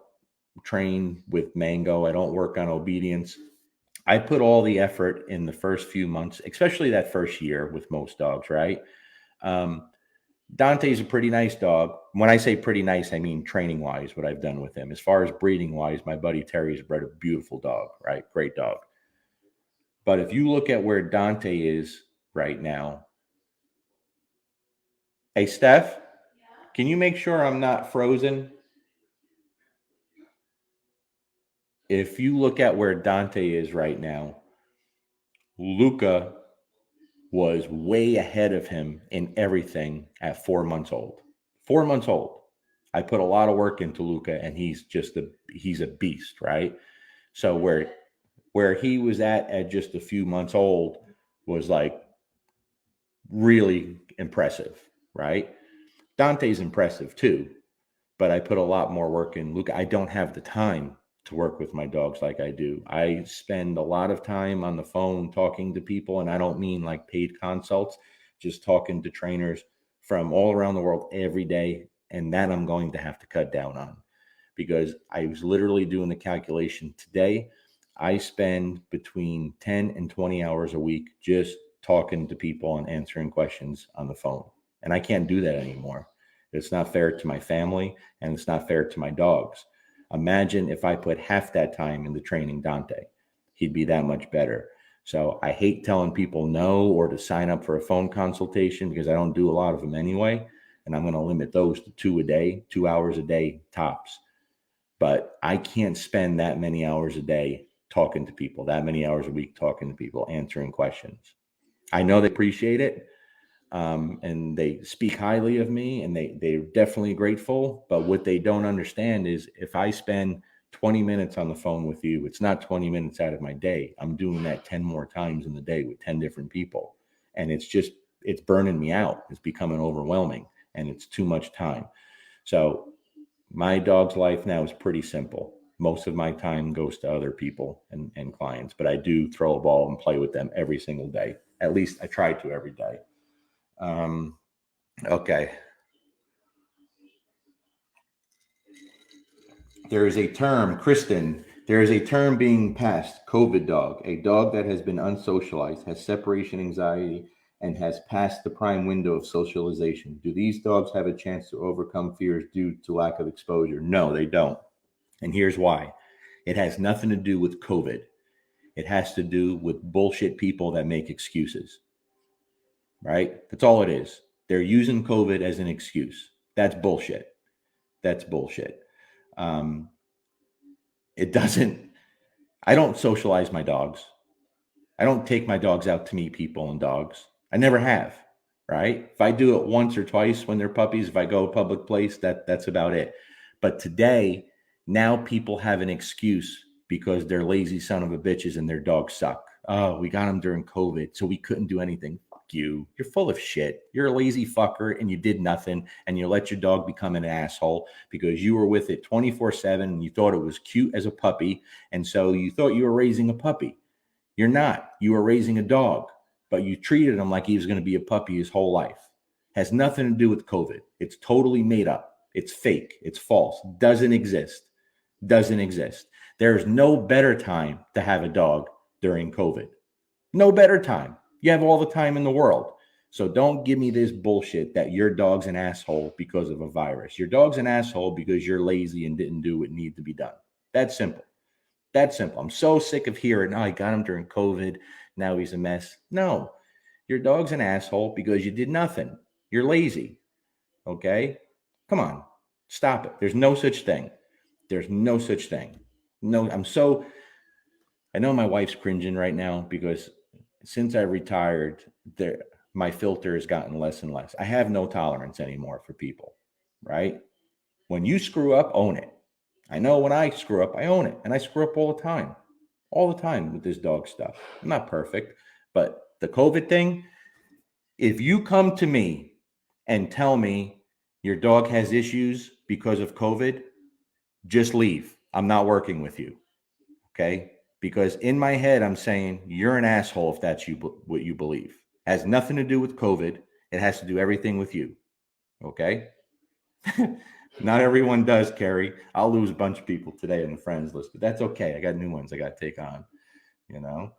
train with Mango. I don't work on obedience. I put all the effort in the first few months, especially that first year with most dogs, right? Dante's a pretty nice dog. When I say pretty nice, I mean training wise, what I've done with him. As far as breeding wise, my buddy Terry's bred a beautiful dog, right? Great dog. But if you look at where Dante is right now, hey, Steph, can you make sure I'm not frozen? If you look at where Dante is right now, Luca was way ahead of him in everything at 4 months old. 4 months old. I put a lot of work into Luca, and he's a beast, right? So where he was at just a few months old was like really impressive, right? Dante's impressive too, but I put a lot more work in Luca. I don't have the time to work with my dogs like I do. I spend a lot of time on the phone talking to people, and I don't mean like paid consults, just talking to trainers from all around the world every day. And that I'm going to have to cut down on because I was literally doing the calculation today. I spend between 10 and 20 hours a week just talking to people and answering questions on the phone. And I can't do that anymore. It's not fair to my family and it's not fair to my dogs. Imagine if I put half that time into training Dante. He'd be that much better. So I hate telling people no or to sign up for a phone consultation because I don't do a lot of them anyway. And I'm going to limit those to 2 a day, 2 hours a day tops. But I can't spend that many hours a day talking to people, that many hours a week talking to people, answering questions. I know they appreciate it, and they speak highly of me, and they're definitely grateful. But what they don't understand is if I spend 20 minutes on the phone with you, it's not 20 minutes out of my day. I'm doing that 10 more times in the day with 10 different people. And it's burning me out. It's becoming overwhelming and it's too much time. So my dog's life now is pretty simple. Most of my time goes to other people and clients, but I do throw a ball and play with them every single day. At least I try to every day. Okay. There is a term, Kristen, there is a term being passed, COVID dog, a dog that has been unsocialized, has separation anxiety, and has passed the prime window of socialization. Do these dogs have a chance to overcome fears due to lack of exposure? No, they don't. And here's why. It has nothing to do with COVID. It has to do with bullshit people that make excuses, right? That's all it is. They're using COVID as an excuse. That's bullshit. That's bullshit. Um, it doesn't, I don't socialize my dogs. I don't take my dogs out to meet people and dogs. I never have, right? If I do it once or twice when they're puppies, if I go to a public place, that's about it. But today, now people have an excuse because they're lazy son of a bitches and their dogs suck. Oh, we got them during COVID, so we couldn't do anything. Fuck you. You're full of shit. You're a lazy fucker and you did nothing and you let your dog become an asshole because you were with it 24/7 and you thought it was cute as a puppy. And so you thought you were raising a puppy. You're not. You were raising a dog, but you treated him like he was going to be a puppy his whole life. Has nothing to do with COVID. It's totally made up. It's fake. It's false. Doesn't exist. Doesn't exist. There's no better time to have a dog during COVID. No better time. You have all the time in the world. So don't give me this bullshit that your dog's an asshole because of a virus. Your dog's an asshole because you're lazy and didn't do what needed to be done. That's simple. That's simple. I'm so sick of hearing, oh, I got him during COVID. Now he's a mess. No, your dog's an asshole because you did nothing. You're lazy. Okay? Come on. Stop it. There's no such thing. There's no such thing. No, I know my wife's cringing right now because since I retired, my filter has gotten less and less. I have no tolerance anymore for people, right? When you screw up, own it. I know when I screw up, I own it. And I screw up all the time with this dog stuff. I'm not perfect, but the COVID thing, if you come to me and tell me your dog has issues because of COVID, just leave. I'm not working with you. Okay. Because in my head, I'm saying you're an asshole if that's what you believe. It has nothing to do with COVID. It has to do everything with you. Okay. Not everyone does, Carrie. I'll lose a bunch of people today on the friends list, but that's okay. I got new ones I got to take on, you know.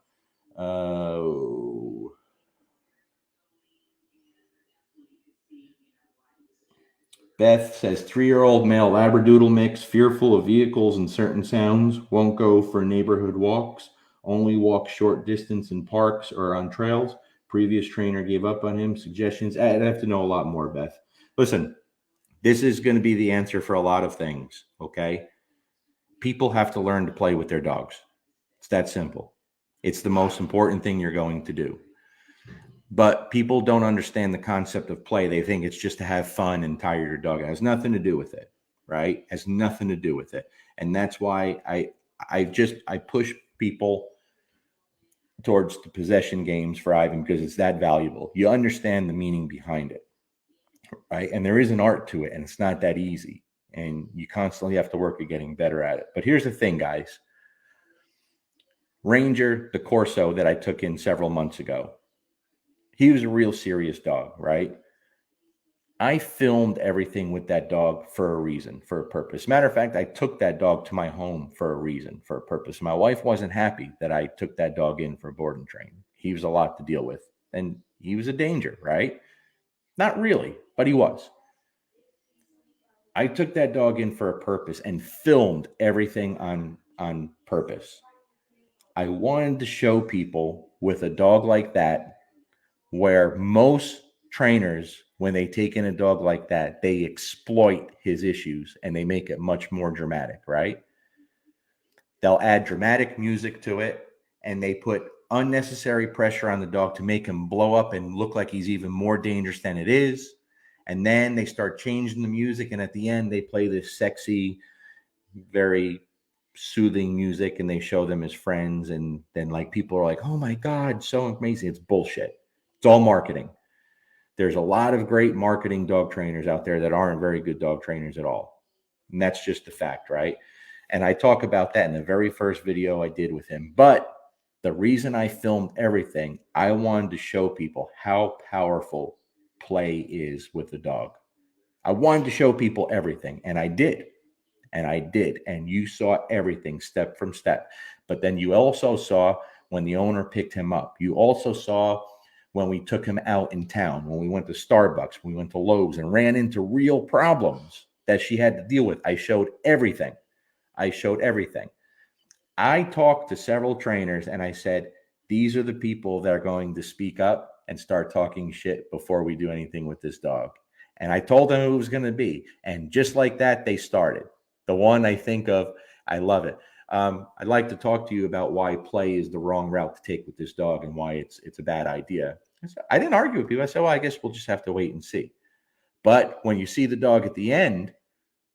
Beth says 3-year-old male Labradoodle mix, fearful of vehicles and certain sounds, won't go for neighborhood walks, only walk short distance in parks or on trails. Previous trainer gave up on him. Suggestions? I'd have to know a lot more, Beth. Listen, this is going to be the answer for a lot of things, okay? People have to learn to play with their dogs. It's that simple. It's the most important thing you're going to do. But people don't understand the concept of play. They think it's just to have fun and tire your dog. It has nothing to do with it, right? It has nothing to do with it. And that's why I push people towards the possession games for Ivan because it's that valuable. You understand the meaning behind it, right? And there is an art to it, and it's not that easy. And you constantly have to work at getting better at it. But here's the thing, guys. Ranger, the Corso that I took in several months ago, he was a real serious dog, right? I filmed everything with that dog for a reason, for a purpose. Matter of fact, I took that dog to my home for a reason, for a purpose. My wife wasn't happy that I took that dog in for board and train. He was a lot to deal with, and he was a danger, right? Not really, but he was. I took that dog in for a purpose and filmed everything on purpose. I wanted to show people with a dog like that, where most trainers, when they take in a dog like that, they exploit his issues and they make it much more dramatic, right? They'll add dramatic music to it, and they put unnecessary pressure on the dog to make him blow up and look like he's even more dangerous than it is. And then they start changing the music, and at the end they play this sexy, very soothing music, and they show them as friends, and then like people are like, oh my god, so amazing. It's bullshit. It's all marketing. There's a lot of great marketing dog trainers out there that aren't very good dog trainers at all, and that's just the fact, right? And I talk about that in the very first video I did with him. But the reason I filmed everything, I wanted to show people how powerful play is with the dog. I wanted to show people everything, and I did. And I did. And you saw everything step from step. But then you also saw when the owner picked him up. You also saw when we took him out in town, when we went to Starbucks, when we went to Lowe's and ran into real problems that she had to deal with. I showed everything. I showed everything. I talked to several trainers and I said, these are the people that are going to speak up and start talking shit before we do anything with this dog. And I told them who it was going to be. And just like that, they started. The one I think of, I love it. I'd like to talk to you about why play is the wrong route to take with this dog and why it's a bad idea. I didn't argue with people. I said, well, I guess we'll just have to wait and see. But when you see the dog at the end,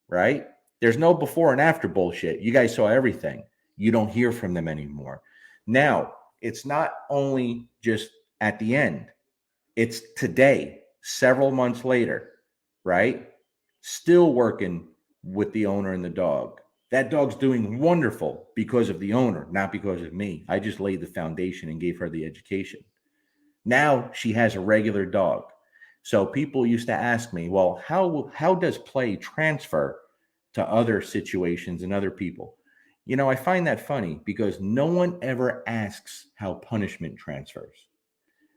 right, there's no before and after bullshit. You guys saw everything. You don't hear from them anymore. Now, it's not only just at the end. It's today, several months later, right? Still working with the owner and the dog. That dog's doing wonderful because of the owner, not because of me. I just laid the foundation and gave her the education. Now she has a regular dog. So people used to ask me, well, how does play transfer to other situations and other people? You know, I find that funny because no one ever asks how punishment transfers,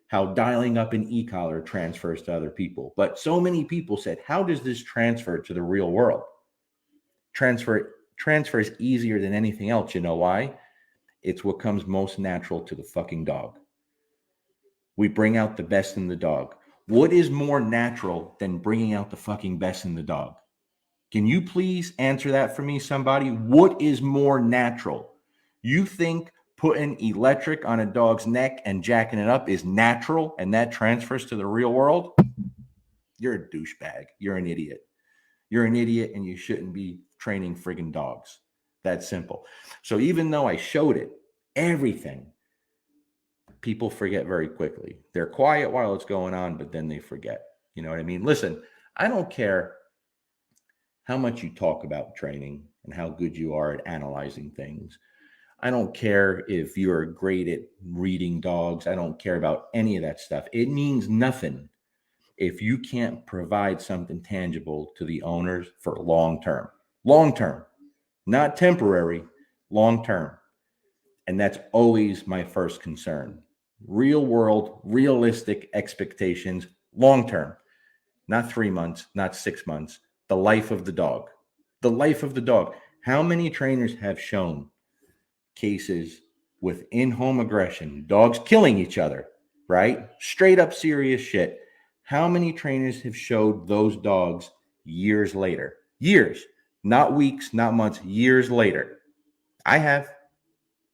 how dialing up an e-collar transfers to other people. But so many people said, how does this transfer to the real world? Transfer is easier than anything else. You know why? It's what comes most natural to the fucking dog. We bring out the best in the dog. What is more natural than bringing out the fucking best in the dog? Can you please answer that for me, somebody? What is more natural? You think putting electric on a dog's neck and jacking it up is natural and that transfers to the real world? You're a douchebag. You're an idiot. You're an idiot and you shouldn't be training friggin' dogs. That's simple. So even though I showed it, everything, people forget very quickly. They're quiet while it's going on, but then they forget. You know what I mean? Listen, I don't care how much you talk about training and how good you are at analyzing things. I don't care if you're great at reading dogs. I don't care about any of that stuff. It means nothing if you can't provide something tangible to the owners for long term, not temporary, long term. And that's always my first concern. Real world, realistic expectations, long term, not 3 months, not 6 months, the life of the dog. The life of the dog. How many trainers have shown cases with in-home aggression, dogs killing each other, right? Straight up serious shit. How many trainers have showed those dogs years later? Years, not weeks, not months, years later. I have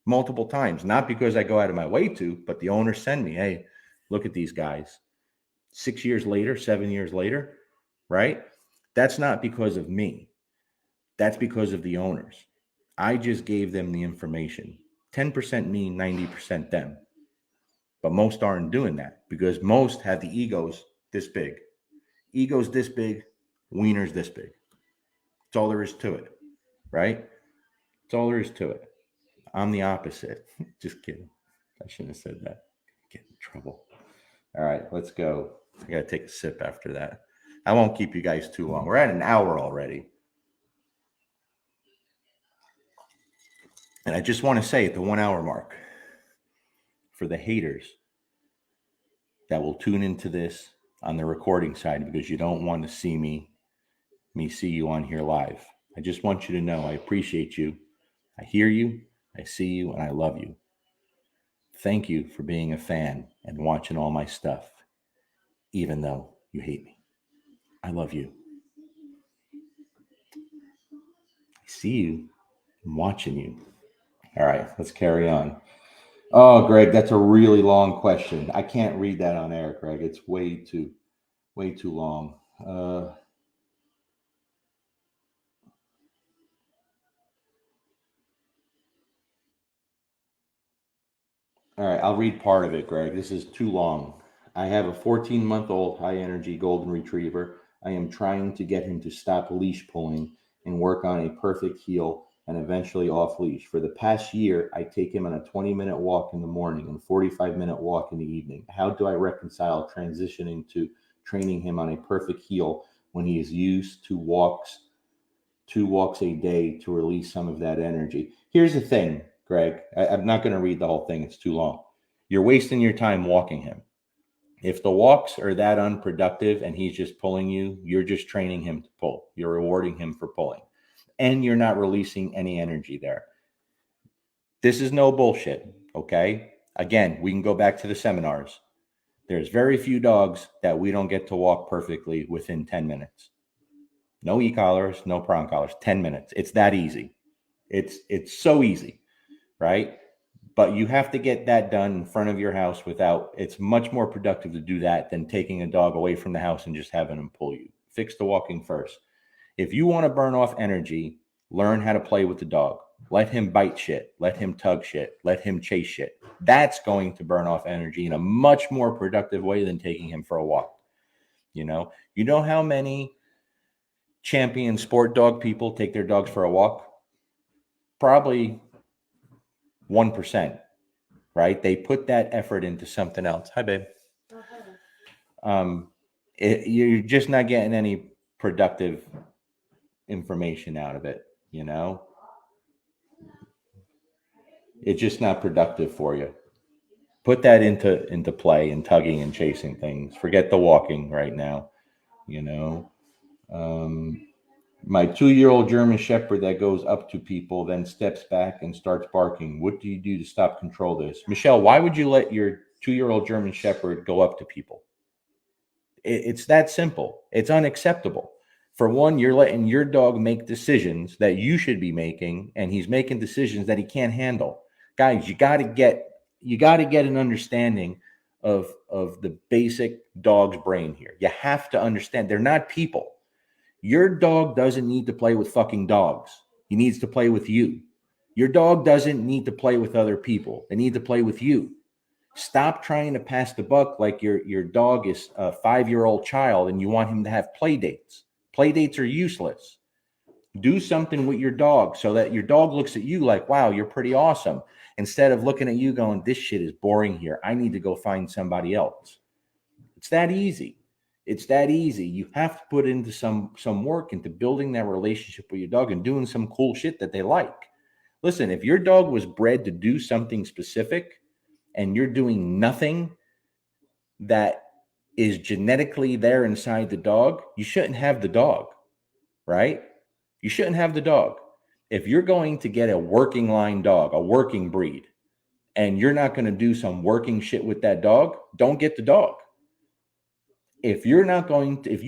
multiple times, not because I go out of my way to, but the owners send me, hey, look at these guys. 6 years later, 7 years later, right? That's not because of me. That's because of the owners. I just gave them the information. 10% me, 90% them. But most aren't doing that because most have the egos this big. Egos this big, wieners this big. That's all there is to it, right? That's all there is to it. I'm the opposite. Just kidding. I shouldn't have said that. Get in trouble. All right, let's go. I got to take a sip after that. I won't keep you guys too long. We're at an hour already. And I just want to say at the 1 hour mark, for the haters that will tune into this on the recording side because you don't want to see me see you on here live. I just want you to know I appreciate you. I hear you, I see you, and I love you. Thank you for being a fan and watching all my stuff, even though you hate me. I love you. I see you. I'm watching you. All right, let's carry on. Oh, Greg, that's a really long question. I can't read that on air, Greg. It's way too long. All right, I'll read part of it, Greg. This is too long. I have a 14-month-old high energy golden retriever. I am trying to get him to stop leash pulling and work on a perfect heel and eventually off leash. For the past year, I take him on a 20-minute walk in the morning and 45-minute walk in the evening. How do I reconcile transitioning to training him on a perfect heel when he is used to 2 walks a day to release some of that energy? Here's the thing, Greg. I'm not going to read the whole thing. It's too long. You're wasting your time walking him. If the walks are that unproductive and he's just pulling you, you're just training him to pull. You're rewarding him for pulling. And you're not releasing any energy there. This is no bullshit, okay? Again, we can go back to the seminars. There's very few dogs that we don't get to walk perfectly within 10 minutes. No e-collars, no prong collars, 10 minutes. It's that easy. It's so easy, right? But you have to get that done in front of your house without, it's much more productive to do that than taking a dog away from the house and just having him pull you. Fix the walking first. If you want to burn off energy, learn how to play with the dog. Let him bite shit. Let him tug shit. Let him chase shit. That's going to burn off energy in a much more productive way than taking him for a walk. You know how many champion sport dog people take their dogs for a walk? Probably 1%, right? They put that effort into something else. Hi, babe. You're just not getting any productive information out of it. It's just not productive for you. Put that into play and tugging and chasing things. Forget the walking right now. My 2-year-old German Shepherd that goes up to people, then steps back and starts barking. What do you do to stop control this? Michelle, why would you let your 2-year-old German Shepherd go up to people? It's that simple. It's unacceptable. For one, you're letting your dog make decisions that you should be making, and he's making decisions that he can't handle. Guys, you got to get an understanding of the basic dog's brain here. You have to understand they're not people. Your dog doesn't need to play with fucking dogs. He needs to play with you. Your dog doesn't need to play with other people. They need to play with you. Stop trying to pass the buck like your dog is a 5-year-old child and you want him to have play dates. Play dates are useless. Do something with your dog so that your dog looks at you like, wow, you're pretty awesome. Instead of looking at you going, this shit is boring here. I need to go find somebody else. It's that easy. It's that easy. You have to put into some work into building that relationship with your dog and doing some cool shit that they like. Listen, if your dog was bred to do something specific and you're doing nothing that is genetically there inside the dog, you shouldn't have the dog, right? You shouldn't have the dog. If you're going to get a working line dog, a working breed, and you're not going to do some working shit with that dog, don't get the dog. If you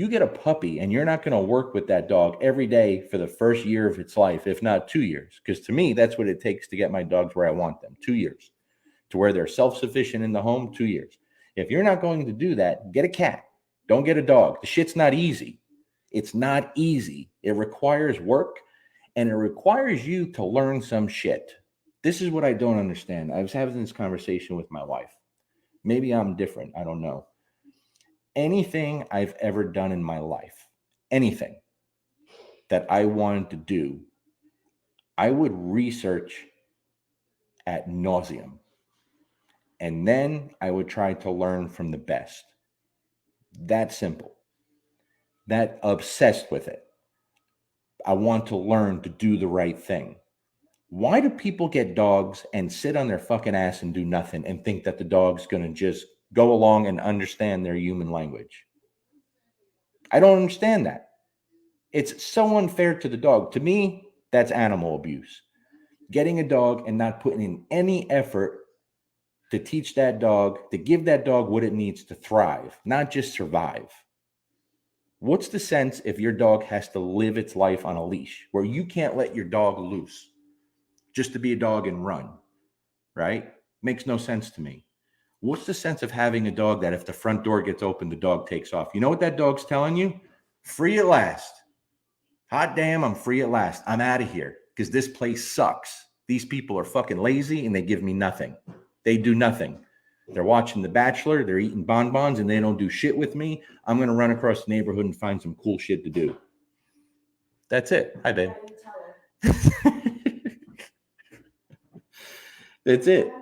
get a puppy and you're not going to work with that dog every day for the first year of its life, if not 2 years, because to me, that's what it takes to get my dogs where I want them, 2 years. To where they're self-sufficient in the home, 2 years. If you're not going to do that, get a cat. Don't get a dog. The shit's not easy. It's not easy. It requires work, and it requires you to learn some shit. This is what I don't understand. I was having this conversation with my wife. Maybe I'm different. I don't know. Anything I've ever done in my life, anything that I wanted to do, I would research ad nauseum. And then I would try to learn from the best. That simple. that obsessed with it. I want to learn to do the right thing. Why do people get dogs and sit on their fucking ass and do nothing and think that the dog's going to just go along and understand their human language? I don't understand that. It's so unfair to the dog. To me, that's animal abuse. Getting a dog and not putting in any effort to teach that dog, to give that dog what it needs to thrive, not just survive. What's the sense if your dog has to live its life on a leash where you can't let your dog loose just to be a dog and run, right? Makes no sense to me. What's the sense of having a dog that if the front door gets open, the dog takes off? You know what that dog's telling you? Free at last. Hot damn, I'm free at last. I'm out of here because this place sucks. These people are fucking lazy and they give me nothing. They do nothing. They're watching The Bachelor, they're eating bonbons, and they don't do shit with me. I'm going to run across the neighborhood and find some cool shit to do. That's it. Hi, babe. That's it.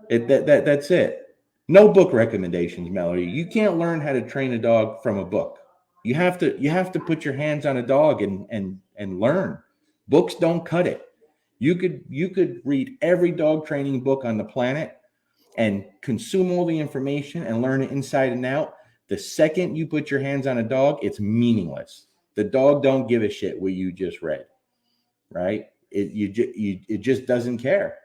That's it. No book recommendations, Melody. You can't learn how to train a dog from a book. You have to put your hands on a dog and learn. Books don't cut it. You could read every dog training book on the planet and consume all the information and learn it inside and out. The second you put your hands on a dog, it's meaningless. The dog don't give a shit what you just read, right? It just doesn't care.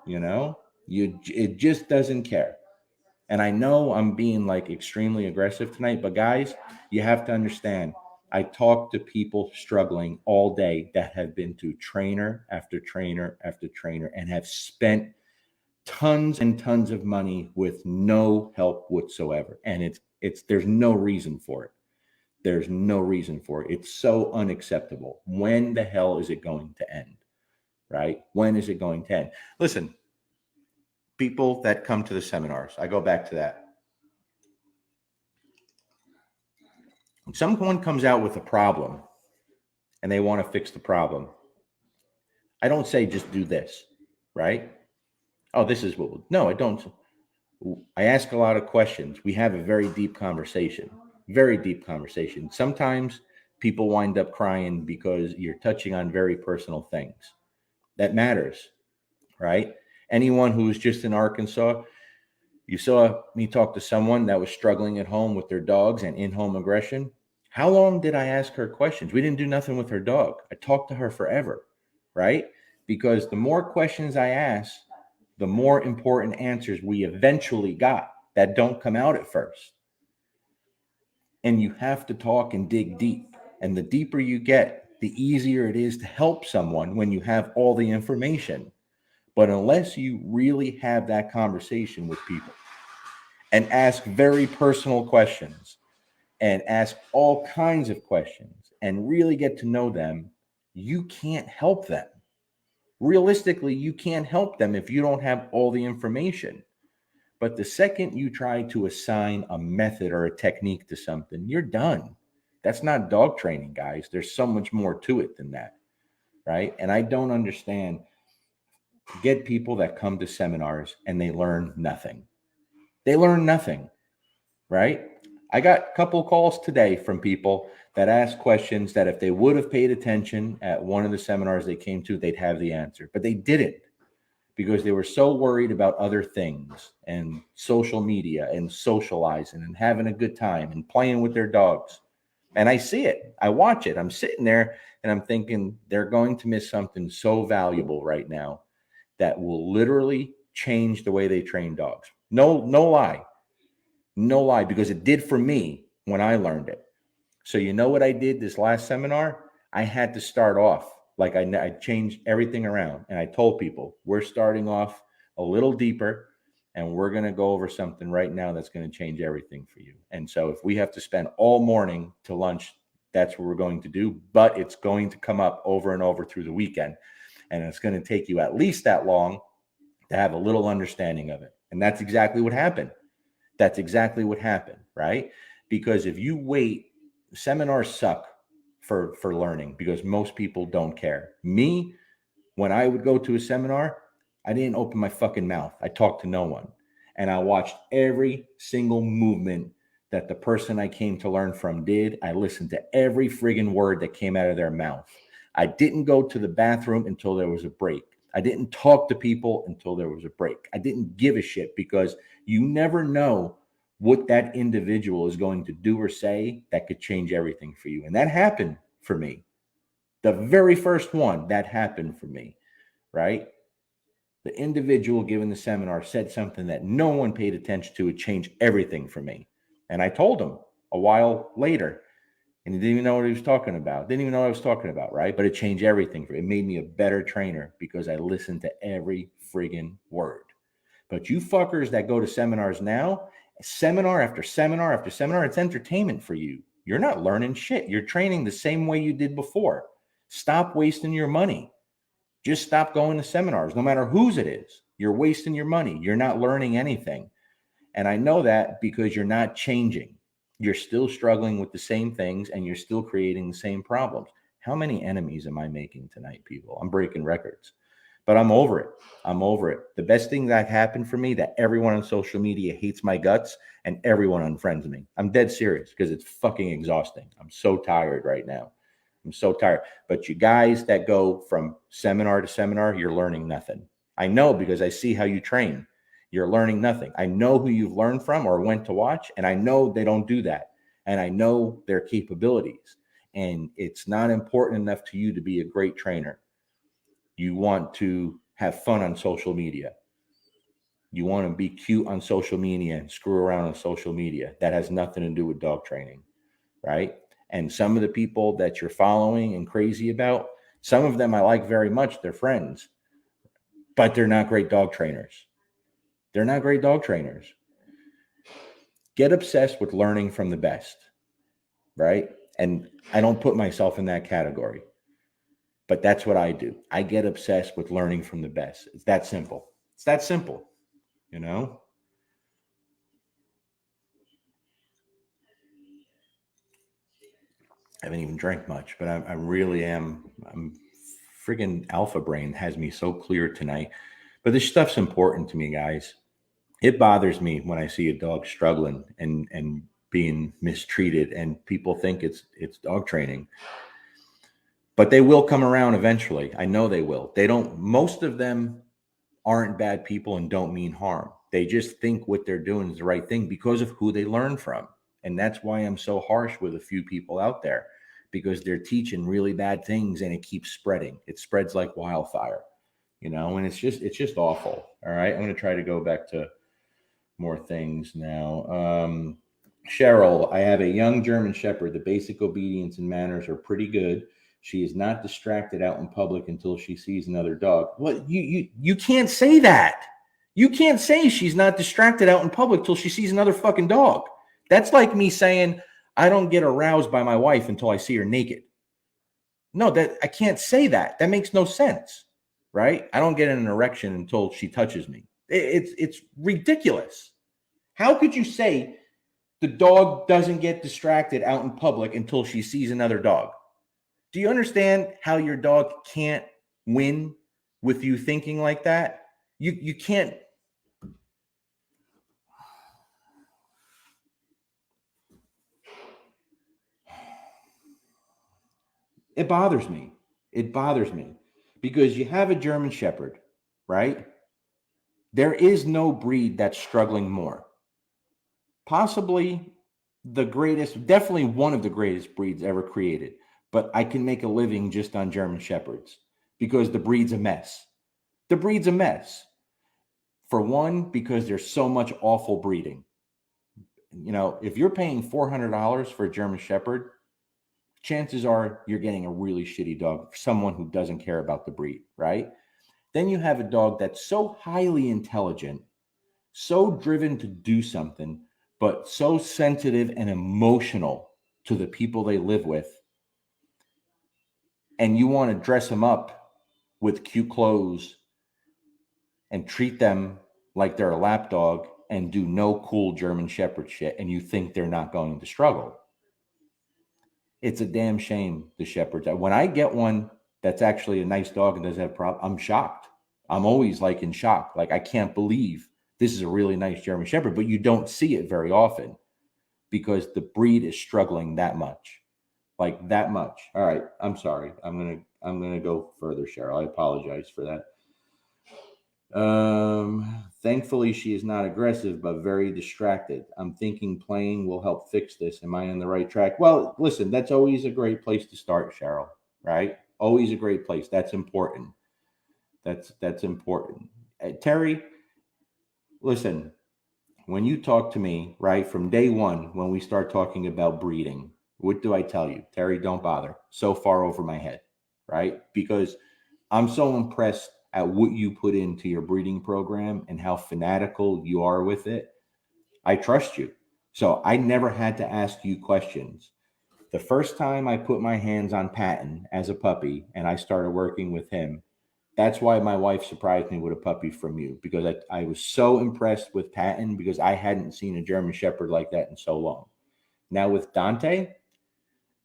You know, it just doesn't care. And I know I'm being like extremely aggressive tonight, but guys, you have to understand. I talk to people struggling all day that have been to trainer after trainer after trainer and have spent tons and tons of money with no help whatsoever. And there's no reason for it. There's no reason for it. It's so unacceptable. When the hell is it going to end? Right? When is it going to end? Listen, people that come to the seminars, I go back to that. When someone comes out with a problem and they want to fix the problem, I don't say just do this, right? Oh, this is what, no, I don't. I ask a lot of questions. We have a very deep conversation, very deep conversation. Sometimes people wind up crying because you're touching on very personal things. That matters, right? Anyone who's just in Arkansas, you saw me talk to someone that was struggling at home with their dogs and in-home aggression. How long did I ask her questions? We didn't do nothing with her dog. I talked to her forever, right? Because the more questions I asked, the more important answers we eventually got that don't come out at first. And you have to talk and dig deep. And the deeper you get, the easier it is to help someone when you have all the information. But unless you really have that conversation with people and ask very personal questions and ask all kinds of questions and really get to know them, you can't help them. Realistically, you can't help them if you don't have all the information. But the second you try to assign a method or a technique to something, you're done. That's not dog training, guys. There's so much more to it than that, right? And I don't understand. Get people that come to seminars and they learn nothing. They learn nothing, right? I got a couple calls today from people that asked questions that if they would have paid attention at one of the seminars they came to, they'd have the answer. But they didn't because they were so worried about other things and social media and socializing and having a good time and playing with their dogs. And I see it. I watch it. I'm sitting there and I'm thinking they're going to miss something so valuable right now that will literally change the way they train dogs. No lie. No lie, because it did for me when I learned it. So you know what I did this last seminar? I had to start off like I changed everything around. And I told people, we're starting off a little deeper and we're going to go over something right now that's going to change everything for you. And so if we have to spend all morning to lunch, that's what we're going to do. But it's going to come up over and over through the weekend. And it's going to take you at least that long to have a little understanding of it. And that's exactly what happened. That's exactly what happened, right? Because if you wait, seminars suck for learning because most people don't care. Me, when I would go to a seminar, I didn't open my fucking mouth. I talked to no one. And I watched every single movement that the person I came to learn from did. I listened to every friggin' word that came out of their mouth. I didn't go to the bathroom until there was a break. I didn't talk to people until there was a break. I didn't give a shit, because you never know what that individual is going to do or say that could change everything for you. And that happened for me. The very first one that happened for me, right? The individual giving the seminar said something that no one paid attention to. It changed everything for me. And I told him a while later, and he didn't even know what he was talking about. Didn't even know what I was talking about, right? But it changed everything for me. It made me a better trainer because I listened to every friggin' word. But you fuckers that go to seminars now, seminar after seminar after seminar, it's entertainment for you. You're not learning shit. You're training the same way you did before. Stop wasting your money. Just stop going to seminars, no matter whose it is. You're wasting your money. You're not learning anything. And I know that because you're not changing. You're still struggling with the same things, and you're still creating the same problems. How many enemies am I making tonight, people? I'm breaking records, but I'm over it. I'm over it. The best thing that happened for me, that everyone on social media hates my guts and everyone unfriends me. I'm dead serious, because it's fucking exhausting. I'm so tired right now. I'm so tired. But you guys that go from seminar to seminar, you're learning nothing. I know, because I see how you train. You're learning nothing. I know who you've learned from or went to watch, and I know they don't do that. And I know their capabilities. And it's not important enough to you to be a great trainer. You want to have fun on social media. You want to be cute on social media and screw around on social media. That has nothing to do with dog training, right? And some of the people that you're following and crazy about, some of them I like very much. They're friends, but they're not great dog trainers. They're not great dog trainers. Get obsessed with learning from the best, right? And I don't put myself in that category, but that's what I do. I get obsessed with learning from the best. It's that simple. It's that simple, you know? I haven't even drank much, but I really am. I'm friggin' alpha brain has me so clear tonight. But this stuff's important to me, guys. It bothers me when I see a dog struggling and being mistreated, and people think it's dog training. But they will come around eventually. I know they will. They don't. Most of them aren't bad people and don't mean harm. They just think what they're doing is the right thing because of who they learn from. And that's why I'm so harsh with a few people out there, because they're teaching really bad things and it keeps spreading. It spreads like wildfire, and it's just awful. All right. I'm going to try to go back to more things now. Cheryl, I have a young German Shepherd. The basic obedience and manners are pretty good. She is not distracted out in public until she sees another dog. Well, you can't say that. You can't say she's not distracted out in public till she sees another fucking dog. That's like me saying I don't get aroused by my wife until I see her naked. No, that I can't say that. That makes no sense, right? I don't get an erection until she touches me. It's ridiculous. How could you say the dog doesn't get distracted out in public until she sees another dog? Do you understand how your dog can't win with you thinking like that? You can't. It bothers me. It bothers me because you have a German Shepherd, right? There is no breed that's struggling more. Possibly the greatest, definitely one of the greatest breeds ever created. But I can make a living just on German Shepherds because the breed's a mess. The breed's a mess. For one, because there's so much awful breeding. If you're paying $400 for a German Shepherd, chances are you're getting a really shitty dog, someone who doesn't care about the breed, right? Then you have a dog that's so highly intelligent, so driven to do something, but so sensitive and emotional to the people they live with. And you want to dress them up with cute clothes and treat them like they're a lap dog and do no cool German Shepherd shit, and you think they're not going to struggle. It's a damn shame, the Shepherds. When I get one that's actually a nice dog and doesn't have a problem, I'm shocked. I'm always like in shock. Like, I can't believe this is a really nice German Shepherd, but you don't see it very often. because the breed is struggling that much, like that much. All right, I'm sorry. I'm gonna go further, Cheryl. I apologize for that. Thankfully, she is not aggressive, but very distracted. I'm thinking playing will help fix this. Am I on the right track? Well, listen, that's always a great place to start, Cheryl, right? Always a great place. That's important. That's important. Terry, listen, when you talk to me, right, from day one, when we start talking about breeding, what do I tell you? Terry, don't bother. So far over my head, right? Because I'm so impressed at what you put into your breeding program and how fanatical you are with it. I trust you. So I never had to ask you questions. The first time I put my hands on Patton as a puppy and I started working with him, that's why my wife surprised me with a puppy from you, because I was so impressed with Patton because I hadn't seen a German Shepherd like that in so long. Now with Dante,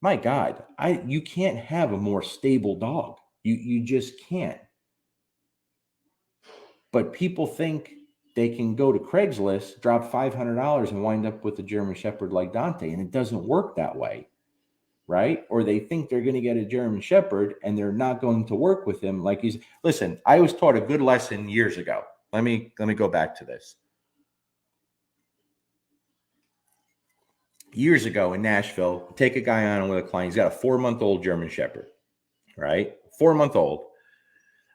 my God, you can't have a more stable dog. You just can't. But people think they can go to Craigslist, drop $500, and wind up with a German Shepherd like Dante, and it doesn't work that way, right? Or they think they're going to get a German Shepherd and they're not going to work with him like he's. Listen, I was taught a good lesson years ago. Let me go back to this. Years ago in Nashville, take a guy on with a client. He's got a 4-month-old German Shepherd, right? 4-month-old.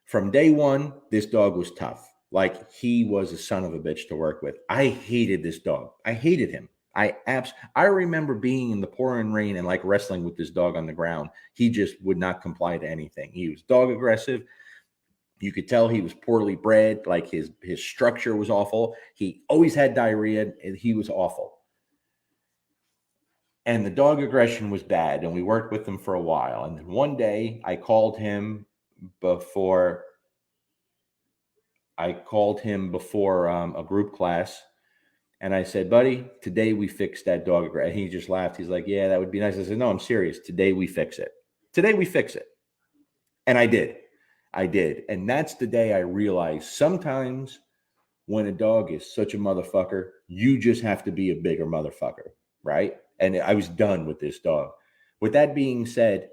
From day one, this dog was tough. Like he was a son of a bitch to work with. I hated this dog. I hated him. I remember being in the pouring rain and like wrestling with this dog on the ground. He just would not comply to anything. He was dog aggressive. You could tell he was poorly bred. Like his structure was awful. He always had diarrhea and he was awful. And the dog aggression was bad. And we worked with him for a while. And then one day I called him before a group class, and I said, buddy, today we fixed that dog. And he just laughed. He's like, yeah, that would be nice. I said, no, I'm serious. Today we fix it. Today we fix it. And I did. And that's the day I realized sometimes when a dog is such a motherfucker, you just have to be a bigger motherfucker, right? And I was done with this dog. With that being said,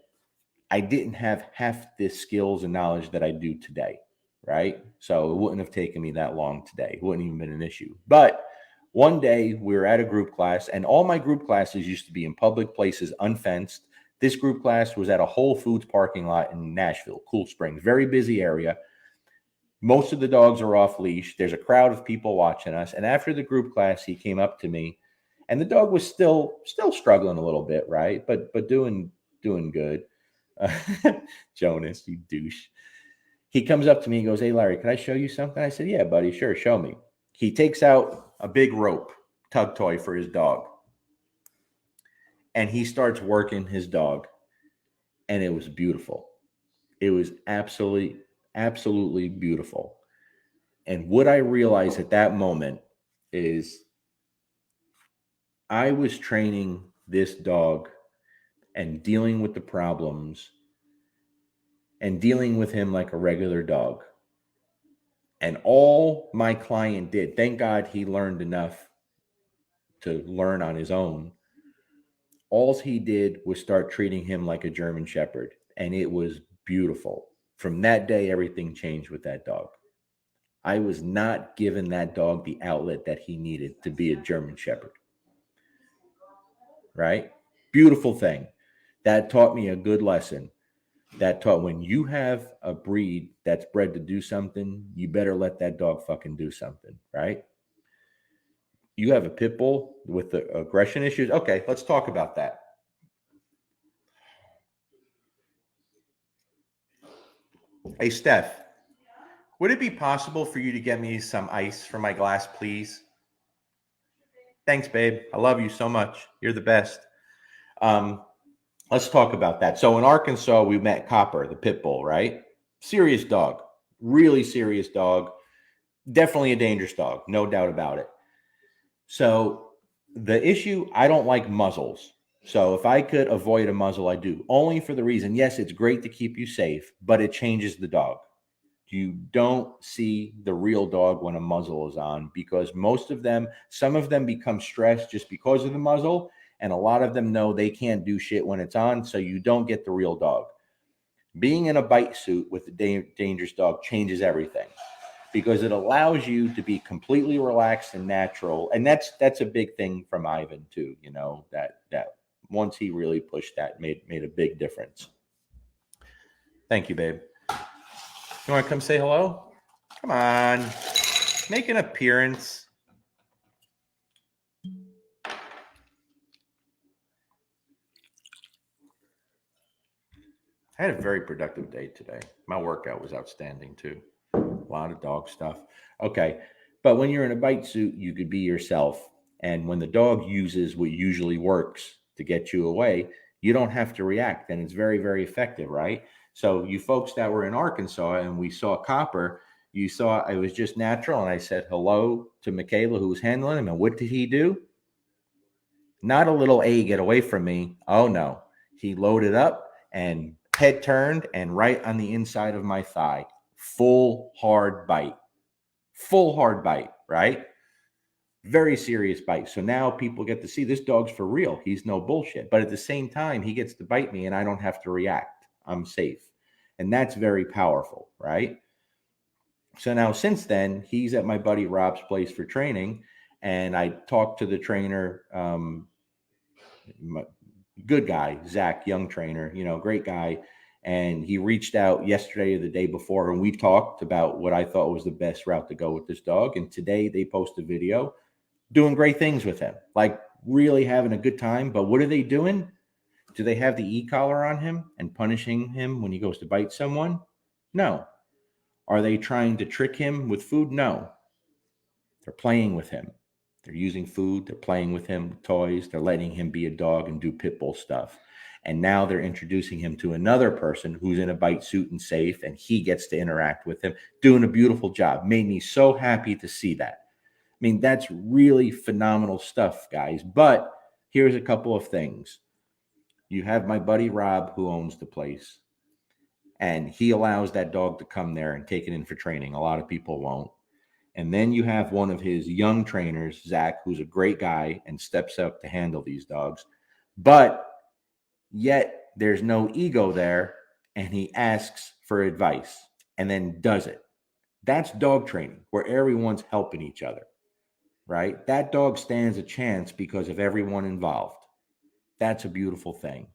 I didn't have half the skills and knowledge that I do today, right? So it wouldn't have taken me that long today. It wouldn't even been an issue. But one day we were at a group class, and all my group classes used to be in public places, unfenced. This group class was at a Whole Foods parking lot in Nashville, Cool Springs, very busy area. Most of the dogs are off leash. There's a crowd of people watching us. And after the group class, he came up to me, and the dog was still struggling a little bit, right? But doing good. Jonas, you douche. He comes up to me and goes, hey, Larry, can I show you something? I said, yeah, buddy, sure, show me. He takes out a big rope, tug toy for his dog. And he starts working his dog. And it was beautiful. It was absolutely beautiful. And what I realized at that moment is I was training this dog and dealing with the problems and dealing with him like a regular dog. And all my client did, thank God he learned enough to learn on his own. All he did was start treating him like a German Shepherd. And it was beautiful. From that day, everything changed with that dog. I was not giving that dog the outlet that he needed to be a German Shepherd. Right? Beautiful thing. That taught me a good lesson. That taught when you have a breed that's bred to do something, you better let that dog fucking do something, right? You have a pit bull with the aggression issues. Okay, let's talk about that. Hey, Steph, would it be possible for you to get me some ice for my glass, please? Thanks, babe. I love you so much. You're the best. Let's talk about that. So in Arkansas, we met Copper, the pit bull, right? Serious dog, really serious dog. Definitely a dangerous dog, no doubt about it. So the issue, I don't like muzzles. So if I could avoid a muzzle, I do. Only for the reason, yes, it's great to keep you safe, but it changes the dog. you don't see the real dog when a muzzle is on, because some of them become stressed just because of the muzzle, and a lot of them know they can't do shit when it's on, so you don't get the real dog. Being in a bite suit with a dangerous dog changes everything, because it allows you to be completely relaxed and natural. And that's a big thing from Ivan too, that once he really pushed that, made a big difference. Thank you, babe. You want to come say hello? Come on. Make an appearance. I had a very productive day today. My workout was outstanding too. A lot of dog stuff. Okay. But when you're in a bite suit, you could be yourself. And when the dog uses what usually works to get you away, you don't have to react. And it's very, very effective, right? So you folks that were in Arkansas and we saw Copper, you saw it was just natural. And I said hello to Michaela, who was handling him. And what did he do? Not a little get away from me. Oh, no. He loaded up and head turned and right on the inside of my thigh. Full hard bite. Full hard bite, right? Very serious bite. So now people get to see this dog's for real. He's no bullshit. But at the same time, he gets to bite me and I don't have to react. I'm safe. And that's very powerful, right? So now since then, he's at my buddy Rob's place for training. And I talked to the trainer, good guy, Zach, young trainer, great guy. And he reached out yesterday or the day before, and we talked about what I thought was the best route to go with this dog. And today they post a video doing great things with him, like really having a good time. But what are they doing? Do they have the e-collar on him and punishing him when he goes to bite someone? No. Are they trying to trick him with food? No. They're playing with him. They're using food. They're playing with him, toys. They're letting him be a dog and do pit bull stuff. And now they're introducing him to another person who's in a bite suit and safe, and he gets to interact with him, doing a beautiful job. Made me so happy to see that. I mean, that's really phenomenal stuff, guys. But here's a couple of things. You have my buddy Rob, who owns the place, and he allows that dog to come there and take it in for training. A lot of people won't. And then you have one of his young trainers, Zach, who's a great guy and steps up to handle these dogs. But yet there's no ego there, and he asks for advice and then does it. That's dog training, where everyone's helping each other, right? That dog stands a chance because of everyone involved. That's a beautiful thing.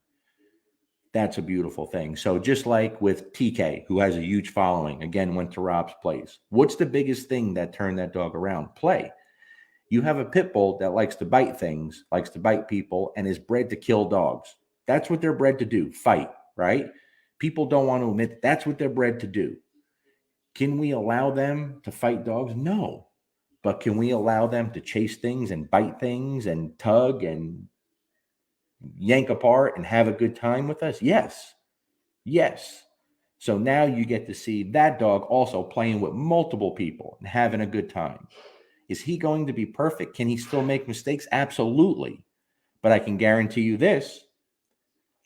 That's a beautiful thing. So just like with TK, who has a huge following, again, went to Rob's place. What's the biggest thing that turned that dog around? Play. You have a pit bull that likes to bite things, likes to bite people, and is bred to kill dogs. That's what they're bred to do, fight, right? People don't want to admit that's what they're bred to do. Can we allow them to fight dogs? No. But can we allow them to chase things and bite things and tug and yank apart and have a good time with us? Yes. Yes. So now you get to see that dog also playing with multiple people and having a good time. Is he going to be perfect? Can he still make mistakes? Absolutely. But I can guarantee you this.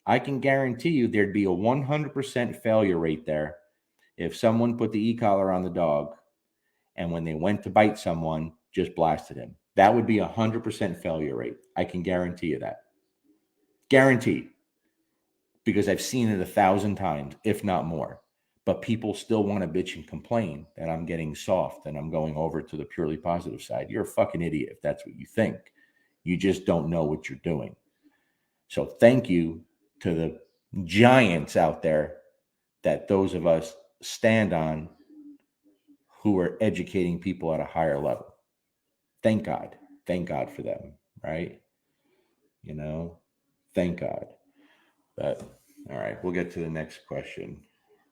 I can guarantee you there'd be a 100% failure rate there if someone put the e-collar on the dog and when they went to bite someone, just blasted him. That would be 100% failure rate. I can guarantee you that. Guaranteed. Because I've seen it 1,000 times, if not more. But people still want to bitch and complain that I'm getting soft and I'm going over to the purely positive side. You're a fucking idiot if that's what you think. You just don't know what you're doing. So thank you to the giants out there that those of us stand on who are educating people at a higher level. Thank God. Thank God for them, right? Thank God. But all right, we'll get to the next question.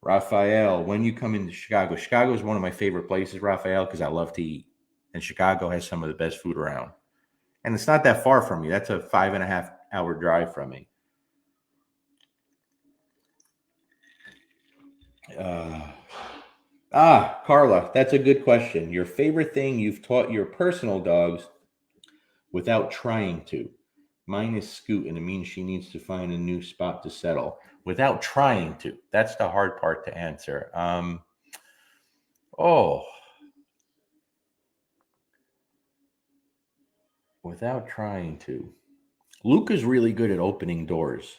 Raphael, when you come into Chicago, Chicago is one of my favorite places, Raphael, because I love to eat. And Chicago has some of the best food around. And it's not that far from me. That's a 5.5-hour drive from me. Carla, that's a good question. Your favorite thing you've taught your personal dogs without trying to? Mine is Scoot, and it means she needs to find a new spot to settle without trying to. That's the hard part to answer. Oh, without trying to. Luca's really good at opening doors.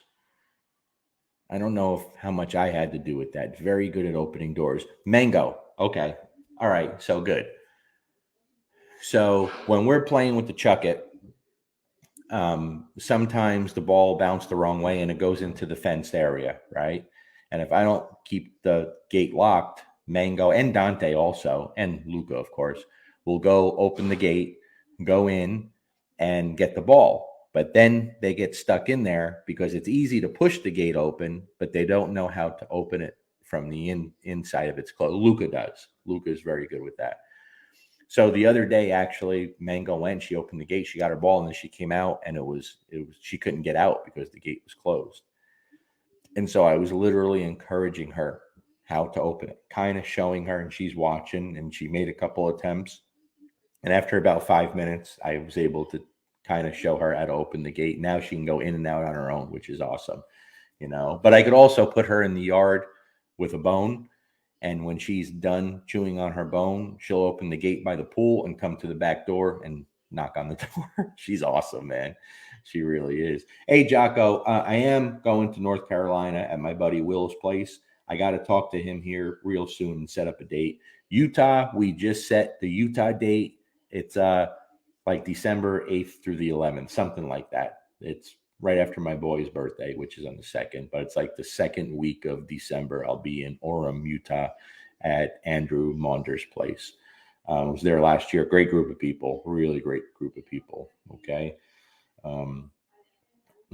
I don't know how much I had to do with that. Very good at opening doors. Mango. Okay. All right. So good. So when we're playing with the chuck it, sometimes the ball bounced the wrong way and it goes into the fenced area, right? And if I don't keep the gate locked, Mango and Dante also, and Luca, of course, will go open the gate, go in, and get the ball. But then they get stuck in there because it's easy to push the gate open, but they don't know how to open it from the inside of its closed. Luca does. Luca is very good with that. So the other day, actually, Mango went. She opened the gate. She got her ball, and then she came out, and it was she couldn't get out because the gate was closed. And so I was literally encouraging her how to open it, kind of showing her, and she's watching. And she made a couple attempts. And after about 5 minutes, I was able to kind of show her how to open the gate. Now she can go in and out on her own, which is awesome, you know. But I could also put her in the yard with a bone, and when she's done chewing on her bone, she'll open the gate by the pool and come to the back door and knock on the door. She's awesome, man. She really is. Hey, Jocko, I am going to North Carolina at my buddy Will's place. I got to talk to him here real soon and set up a date. Utah, we just set the Utah date. It's like December 8th through the 11th, something like that. It's right after my boy's birthday, which is on the 2nd, but it's like the second week of December. I'll be in Orem, Utah at Andrew Maunder's place. I was there last year. Great group of people, really great group of people. Okay. Um,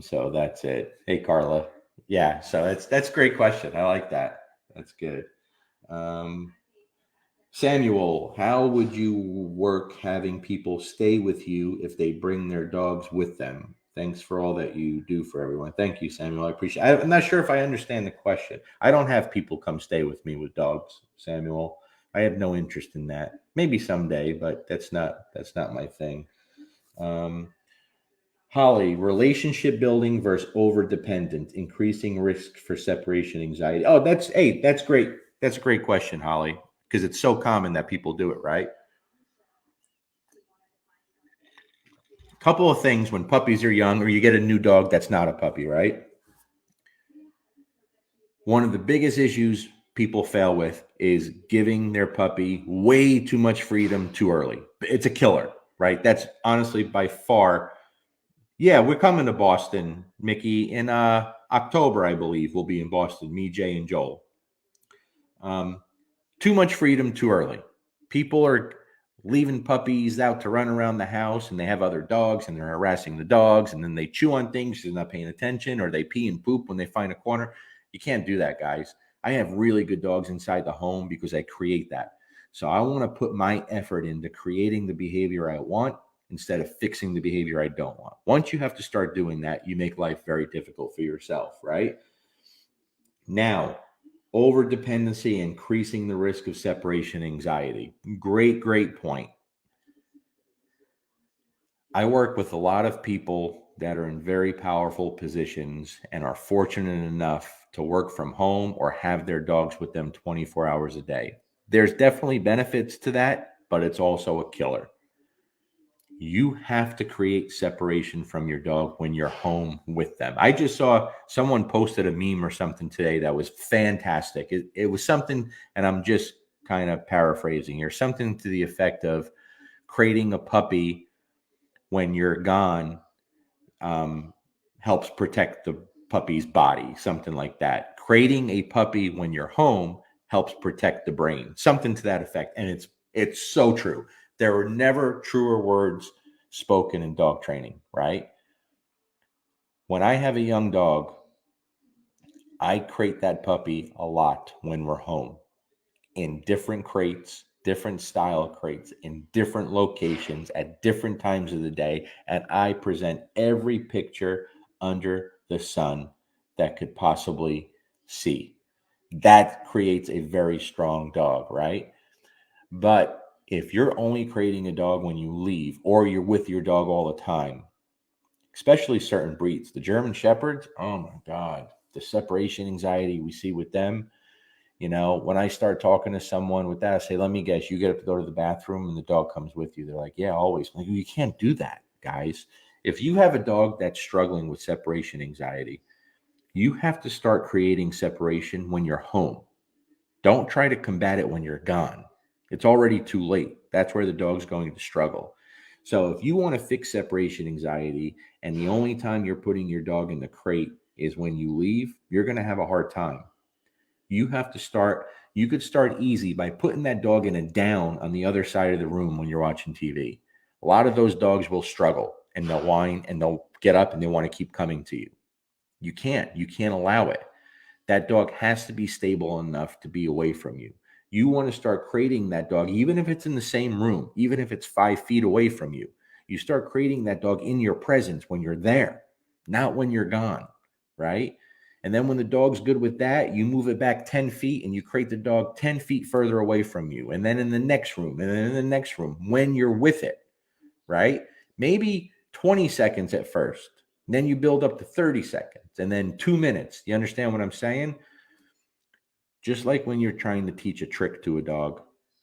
so that's it. Hey, Carla. Yeah. So that's a great question. I like that. That's good. Um, Samuel, how would you work having people stay with you if they bring their dogs with them? Thanks for all that you do for everyone. Thank you, Samuel. I appreciate it. I'm not sure if I understand the question. I don't have people come stay with me with dogs, Samuel. I have no interest in that. Maybe someday, but that's not my thing. Um, Holly, relationship building versus over dependent, increasing risk for separation anxiety. Oh, that's great. That's a great question, Holly, because it's so common that people do it, right? Couple of things when puppies are young, or you get a new dog that's not a puppy, right? One of the biggest issues people fail with is giving their puppy way too much freedom too early. It's a killer, right? That's honestly by far. Yeah, we're coming to Boston, Mickey, in October, I believe. We'll be in Boston, me, Jay, and Joel. Um, Too much freedom too early. People are leaving puppies out to run around the house and they have other dogs and they're harassing the dogs and then they chew on things, they're not paying attention, or they pee and poop when they find a corner. You can't do that, guys. I have really good dogs inside the home because I create that. So I want to put my effort into creating the behavior I want instead of fixing the behavior I don't want. Once you have to start doing that, you make life very difficult for yourself, right? Now, over dependency, increasing the risk of separation anxiety. Great point. I work with a lot of people that are in very powerful positions and are fortunate enough to work from home or have their dogs with them 24 hours a day. There's definitely benefits to that, but it's also a killer. You have to create separation from your dog when you're home with them. I just saw someone posted a meme or something today that was fantastic. It was something, and I'm just kind of paraphrasing here, something to the effect of creating a puppy when you're gone um, helps protect the puppy's body, something like that. Creating a puppy when you're home helps protect the brain, something to that effect. And it's so true. There were never truer words spoken in dog training, right? When I have a young dog, I crate that puppy a lot when we're home in different crates, different style crates, in different locations at different times of the day. And I present every picture under the sun that could possibly see. That creates a very strong dog, right? But if you're only creating a dog when you leave or you're with your dog all the time, especially certain breeds, the German Shepherds, oh my God, the separation anxiety we see with them, You know, when I start talking to someone with that, I say, let me guess, you get up to go to the bathroom and the dog comes with you. They're like, yeah, always. I'm like, you can't do that, guys. If you have a dog that's struggling with separation anxiety, you have to start creating separation when you're home. Don't try to combat it when you're gone. It's already too late. That's where the dog's going to struggle. So if you want to fix separation anxiety and the only time you're putting your dog in the crate is when you leave, you're going to have a hard time. You have to start, you could start easy by putting that dog in a down on the other side of the room when you're watching TV. A lot of those dogs will struggle and they'll whine and they'll get up and they want to keep coming to you. You can't allow it. That dog has to be stable enough to be away from you. You want to start creating that dog, even if it's in the same room, even if it's 5 feet away from you. You start creating that dog in your presence when you're there, not when you're gone, right? And then when the dog's good with that, you move it back 10 feet and you create the dog 10 feet further away from you. And then in the next room, and then in the next room, when you're with it, right? Maybe 20 seconds at first. Then you build up to 30 seconds and then 2 minutes. You understand what I'm saying? Just like when you're trying to teach a trick to a dog,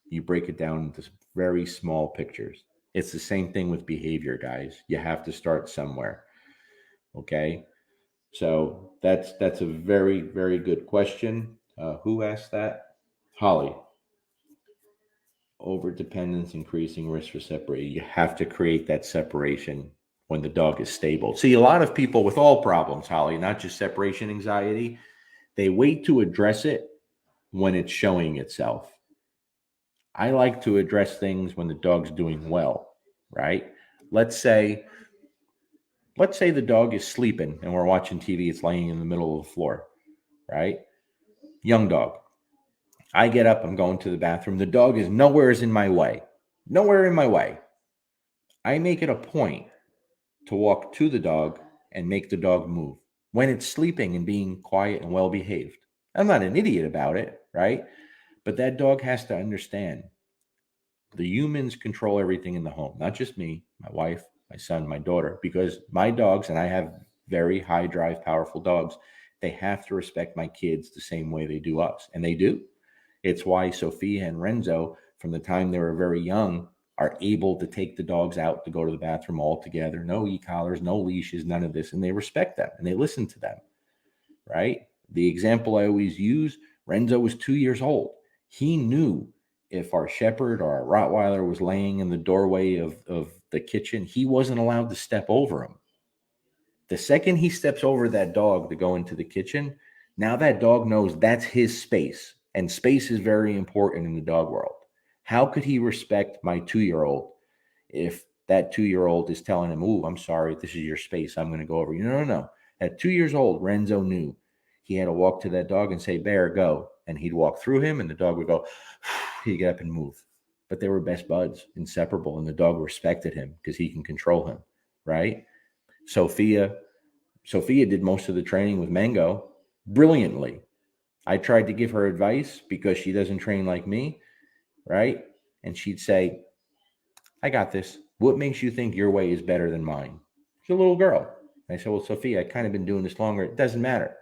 you break it down into very small pictures. It's the same thing with behavior, guys. You have to start somewhere. Okay. So that's a very, very good question. Who asked that? Holly. Over dependence, increasing risk for separation. You have to create that separation when the dog is stable. See, a lot of people with all problems, Holly, not just separation anxiety, they wait to address it when it's showing itself. I like to address things when the dog's doing well, right? Let's say let's say the dog is sleeping and we're watching TV, it's laying in the middle of the floor, right? Young dog. I get up, I'm going to the bathroom. The dog is nowhere in my way. Nowhere in my way. I make it a point to walk to the dog and make the dog move when it's sleeping and being quiet and well behaved. I'm not an idiot about it, right? But that dog has to understand the humans control everything in the home, not just me, my wife, my son, my daughter, because my dogs, and I have very high drive, powerful dogs, they have to respect my kids the same way they do us. And they do. It's why Sophia and Renzo, from the time they were very young, are able to take the dogs out to go to the bathroom all together. No e-collars, no leashes, none of this. And they respect them and they listen to them, right? The example I always use, Renzo was 2 years old. He knew if our shepherd or our Rottweiler was laying in the doorway of the kitchen, he wasn't allowed to step over him. The second he steps over that dog to go into the kitchen, now that dog knows that's his space. And space is very important in the dog world. How could he respect my 2 year old if that 2 year old is telling him, "Ooh, I'm sorry, this is your space. I'm going to go over." No, no, no. At 2 years old, Renzo knew he had to walk to that dog and say, "Bear, go." And he'd walk through him and the dog would go, he'd get up and move. But they were best buds, inseparable. And the dog respected him because he can control him, right? Sophia Sophia did most of the training with Mango brilliantly. I tried to give her advice because she doesn't train like me, right? And she'd say, "I got this. What makes you think your way is better than mine?" She's a little girl. I said, "Well, Sophia, I kind of been doing this longer. It doesn't matter."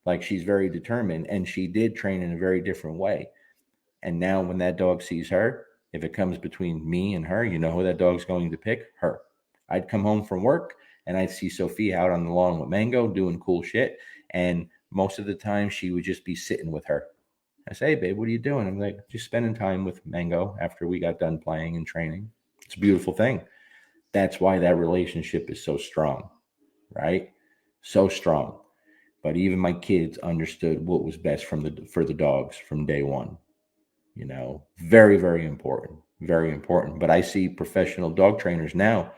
Like, she's very determined and she did train in a very different way. And now when that dog sees her, if it comes between me and her, you know who that dog's going to pick? Her. I'd come home from work and I'd see Sophia out on the lawn with Mango doing cool shit. And most of the time she would just be sitting with her. I say, "Hey, babe, what are you doing?" I'm like, "Just spending time with Mango after we got done playing and training." It's a beautiful thing. That's why that relationship is so strong, right? So strong. But even my kids understood what was best for the dogs from day one. Very, very important. Very important. But I see professional dog trainers now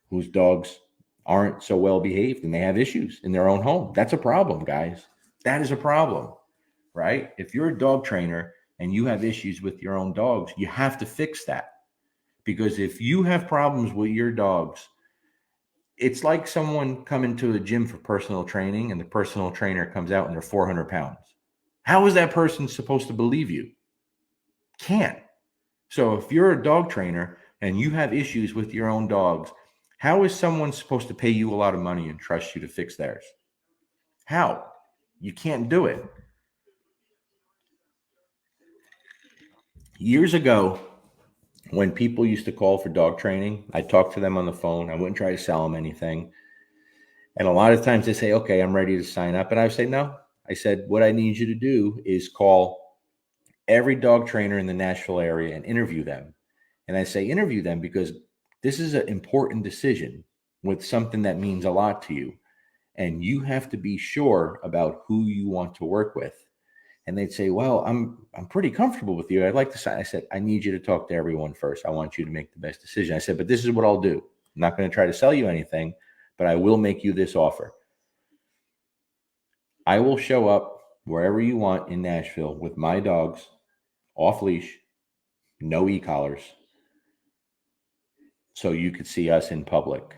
whose dogs aren't so well behaved and they have issues in their own home. That's a problem, guys. That is a problem, right? If you're a dog trainer and you have issues with your own dogs, you have to fix that. Because if you have problems with your dogs, it's like someone coming to the gym for personal training and the personal trainer comes out and they're 400 pounds. How is that person supposed to believe you? Can't. So if you're a dog trainer and you have issues with your own dogs, how is someone supposed to pay you a lot of money and trust you to fix theirs? How? You can't do it. Years ago, when people used to call for dog training, I talked to them on the phone. I wouldn't try to sell them anything. And a lot of times they say, okay, I'm ready to sign up. And I would say, no. I said, what I need you to do is call every dog trainer in the Nashville area and interview them. And I say, interview them because this is an important decision with something that means a lot to you. And you have to be sure about who you want to work with. And they'd say, well, I'm pretty comfortable with you. I'd like to sign. I said, I need you to talk to everyone first. I want you to make the best decision. I said, but this is what I'll do. I'm not going to try to sell you anything, but I will make you this offer. I will show up wherever you want in Nashville with my dogs, off leash, no e-collars, so you could see us in public.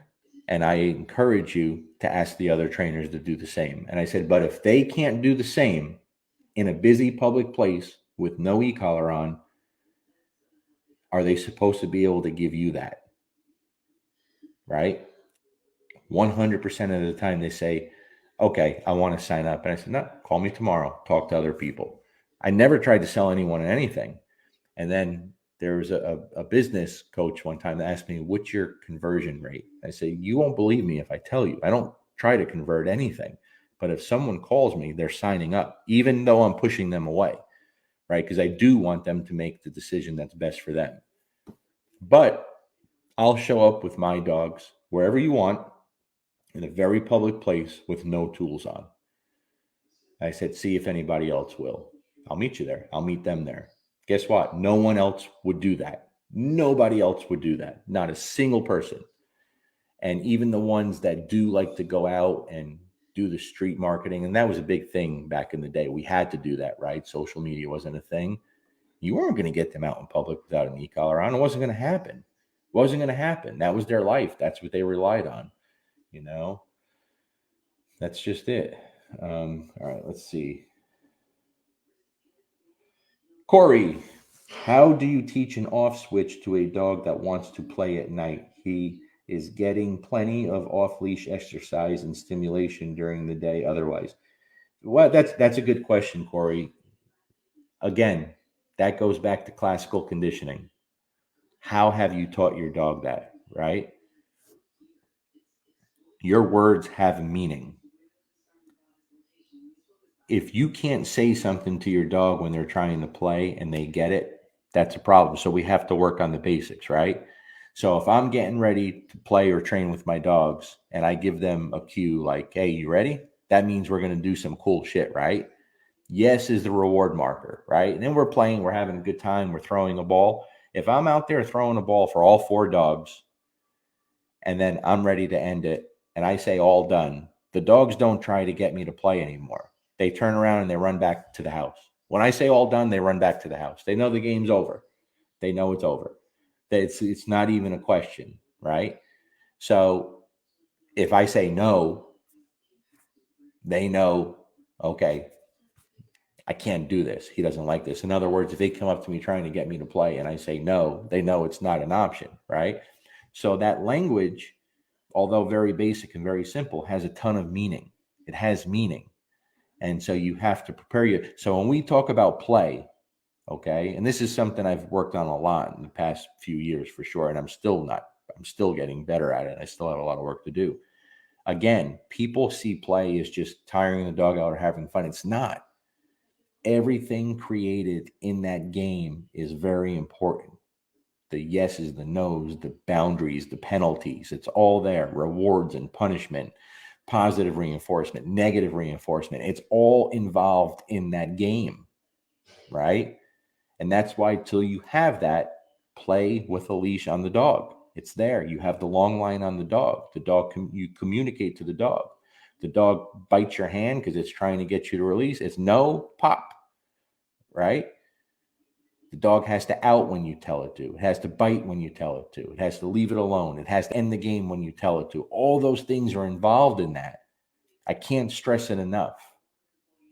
And I encourage you to ask the other trainers to do the same. And I said, but if they can't do the same in a busy public place with no e-collar on, are they supposed to be able to give you that? Right? 100% of the time they say, okay, I want to sign up. And I said, no, call me tomorrow. Talk to other people. I never tried to sell anyone anything. And then there was a business coach one time that asked me, what's your conversion rate? I say, you won't believe me if I tell you. I don't try to convert anything. But if someone calls me, they're signing up, even though I'm pushing them away, right? Because I do want them to make the decision that's best for them. But I'll show up with my dogs wherever you want in a very public place with no tools on. I said, see if anybody else will. I'll meet you there. I'll meet them there. Guess what? No one else would do that. Nobody else would do that. Not a single person. And even the ones that do like to go out and do the street marketing, and that was a big thing back in the day. We had to do that, right? Social media wasn't a thing. You weren't going to get them out in public without an e-collar on. It wasn't going to happen. It wasn't going to happen. That was their life. That's what they relied on. You know, that's just it. All right, let's see. Corey, how do you teach an off switch to a dog that wants to play at night? He is getting plenty of off leash exercise and stimulation during the day otherwise. Well, that's a good question, Corey. Again, that goes back to classical conditioning. How have you taught your dog that, right? Your words have meaning. If you can't say something to your dog when they're trying to play and they get it, that's a problem. So we have to work on the basics, right? So if I'm getting ready to play or train with my dogs and I give them a cue like, hey, you ready? That means we're going to do some cool shit, right? Yes is the reward marker, right? And then we're playing, we're having a good time, we're throwing a ball. If I'm out there throwing a ball for all 4 dogs and then I'm ready to end it and I say all done, the dogs don't try to get me to play anymore. They turn around and they run back to the house. When I say all done, they run back to the house. They know the game's over. They know it's over. It's not even a question, right? So if I say no, they know, okay, I can't do this. He doesn't like this. In other words, if they come up to me trying to get me to play and I say no, they know it's not an option, right? So that language, although very basic and very simple, has a ton of meaning. It has meaning. And so you have to prepare you. So when we talk about play, okay, and this is something I've worked on a lot in the past few years for sure, and I'm still getting better at it. I still have a lot of work to do. Again, people see play as just tiring the dog out or having fun. It's not. Everything created in that game is very important. The yeses, the nos, the boundaries, the penalties, it's all there. Rewards and punishment, positive reinforcement, negative reinforcement. It's all involved in that game, right? And that's why till you have that, play with a leash on the dog. It's there. You have the long line on the dog. The dog, you communicate to the dog. The dog bites your hand because it's trying to get you to release. It's no, pop, right? The dog has to out when you tell it to. It has to bite when you tell it to. It has to leave it alone. It has to end the game when you tell it to. All those things are involved in that. I can't stress it enough.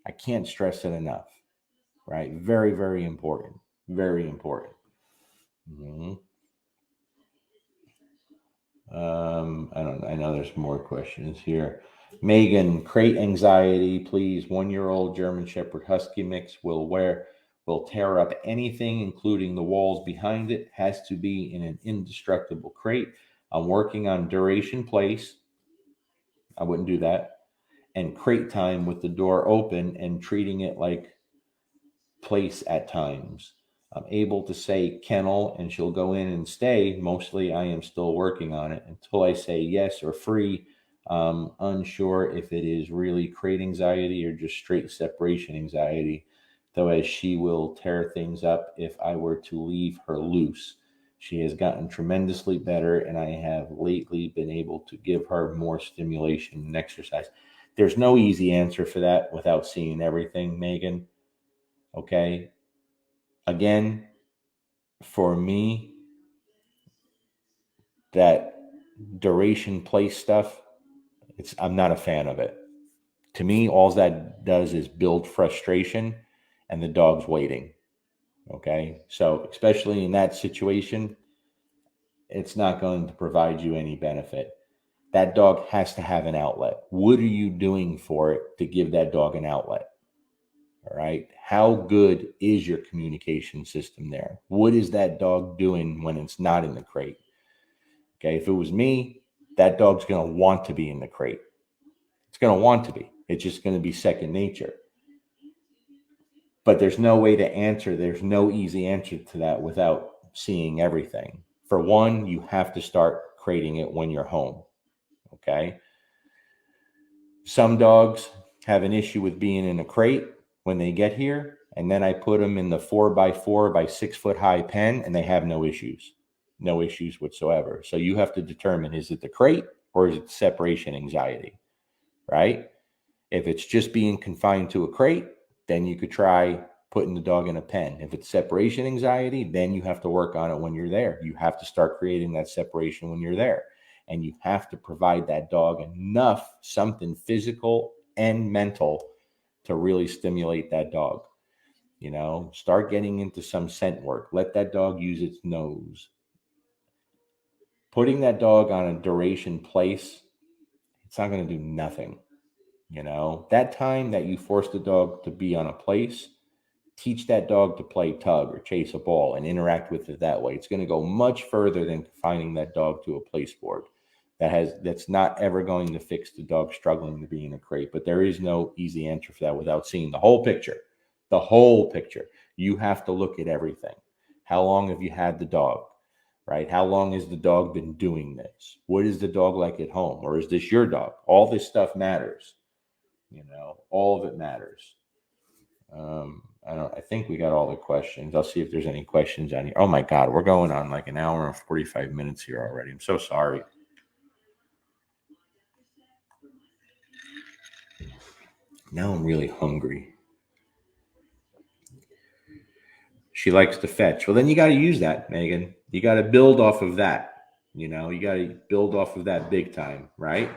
I can't stress it enough, right? Very, very important. Very important. Mm-hmm. I know there's more questions here. Megan, crate anxiety, please. 1-year-old German Shepherd Husky mix will will tear up anything, including the walls behind it. Has to be in an indestructible crate. I'm working on duration place. I wouldn't do that. And crate time with the door open and treating it like place at times. I'm able to say kennel and she'll go in and stay. Mostly I am still working on it until I say yes or free. Unsure if it is really crate anxiety or just straight separation anxiety, though, as she will tear things up if I were to leave her loose. She has gotten tremendously better, and I have lately been able to give her more stimulation and exercise. There's no easy answer for that without seeing everything, Megan. Okay. Again, for me, that duration place stuff, I'm not a fan of it. To me, all that does is build frustration and the dog's waiting. Okay. So, especially in that situation, it's not going to provide you any benefit. That dog has to have an outlet. What are you doing for it to give that dog an outlet? All right. How good is your communication system there? What is that dog doing when it's not in the crate? Okay. If it was me, that dog's going to want to be in the crate. It's going to want to be. It's just going to be second nature. But there's no way to answer. There's no easy answer to that without seeing everything. For one, you have to start crating it when you're home. Okay. Some dogs have an issue with being in a crate when they get here. And then I put them in the 4x4 by 6 foot high pen and they have no issues whatsoever. So you have to determine, is it the crate or is it separation anxiety, right? If it's just being confined to a crate, then you could try putting the dog in a pen. If it's separation anxiety, then you have to work on it when you're there. You have to start creating that separation when you're there. And you have to provide that dog enough, something physical and mental, to really stimulate that dog. You know, start getting into some scent work. Let that dog use its nose. Putting that dog on a duration place, it's not going to do nothing. You know, that time that you force the dog to be on a place, teach that dog to play tug or chase a ball and interact with it that way. It's going to go much further than confining that dog to a place board. That's not ever going to fix the dog struggling to be in a crate. But there is no easy answer for that without seeing the whole picture. The whole picture. You have to look at everything. How long have you had the dog? Right? How long has the dog been doing this? What is the dog like at home? Or is this your dog? All this stuff matters. You know, all of it matters. I think we got all the questions. I'll see if there's any questions on here. Oh my God, we're going on like an hour and 45 minutes here already. I'm so sorry. Now I'm really hungry. She likes to fetch. Well, then you got to use that, Megan. You got to build off of that. You know, you got to build off of that big time, right?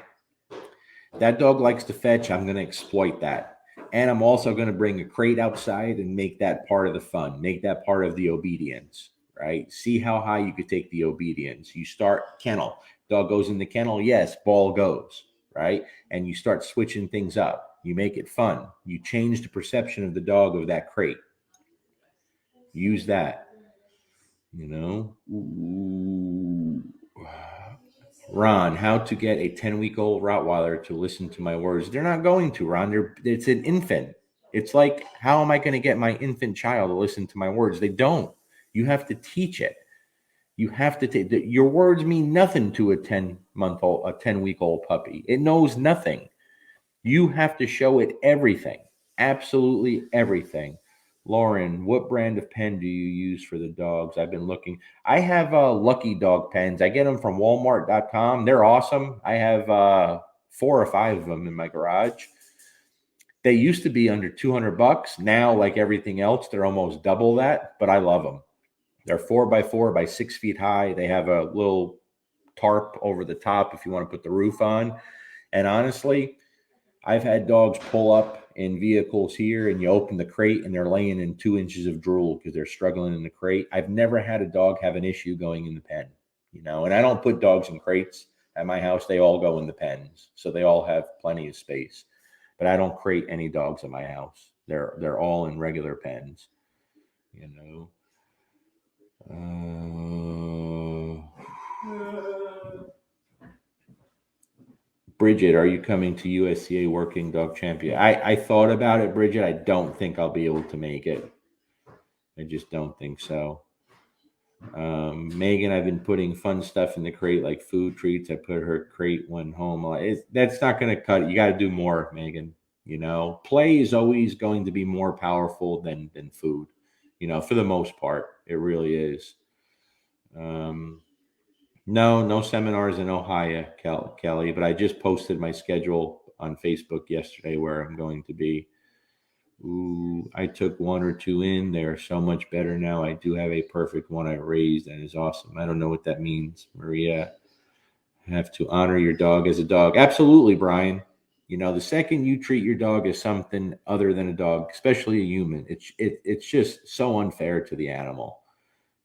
That dog likes to fetch. I'm going to exploit that. And I'm also going to bring a crate outside and make that part of the fun, make that part of the obedience, right? See how high you could take the obedience. You start kennel. Dog goes in the kennel. Yes, ball goes, right? And you start switching things up. You make it fun. You change the perception of the dog of that crate. Use that, you know. Ooh. Ron, how to get a 10-week-old Rottweiler to listen to my words? They're not going to, Ron. It's an infant. It's like, how am I going to get my infant child to listen to my words? They don't. You have to teach it. You have to take your words mean nothing to a 10-week-old puppy. It knows nothing. You have to show it everything, absolutely everything. Lauren, what brand of pen do you use for the dogs? I've been looking. I have Lucky Dog pens. I get them from Walmart.com. They're awesome. I have 4 or 5 of them in my garage. They used to be under $200. Now, like everything else, they're almost double that, but I love them. They're 4x4 by 6 feet high. They have a little tarp over the top if you want to put the roof on. And honestly, I've had dogs pull up in vehicles here and you open the crate and they're laying in 2 inches of drool because they're struggling in the crate. I've never had a dog have an issue going in the pen, you know, and I don't put dogs in crates at my house. They all go in the pens. So they all have plenty of space, but I don't crate any dogs at my house. They're all in regular pens. you know. Bridget, are you coming to USCA Working Dog Champion? I thought about it, Bridget. I don't think I'll be able to make it. I just don't think so. Megan, I've been putting fun stuff in the crate like food treats. I put her crate one home. That's not going to cut it. You got to do more, Megan. You know, play is always going to be more powerful than food. You know, for the most part, it really is. Um, no seminars in Ohio, Kelly. But I just posted my schedule on Facebook yesterday where I'm going to be. Ooh, I took one or two in. They're so much better now. I do have a perfect one I raised and is awesome. I don't know what that means, Maria. Have to honor your dog as a dog. Absolutely, Brian. You know, the second you treat your dog as something other than a dog, especially a human, it's just so unfair to the animal.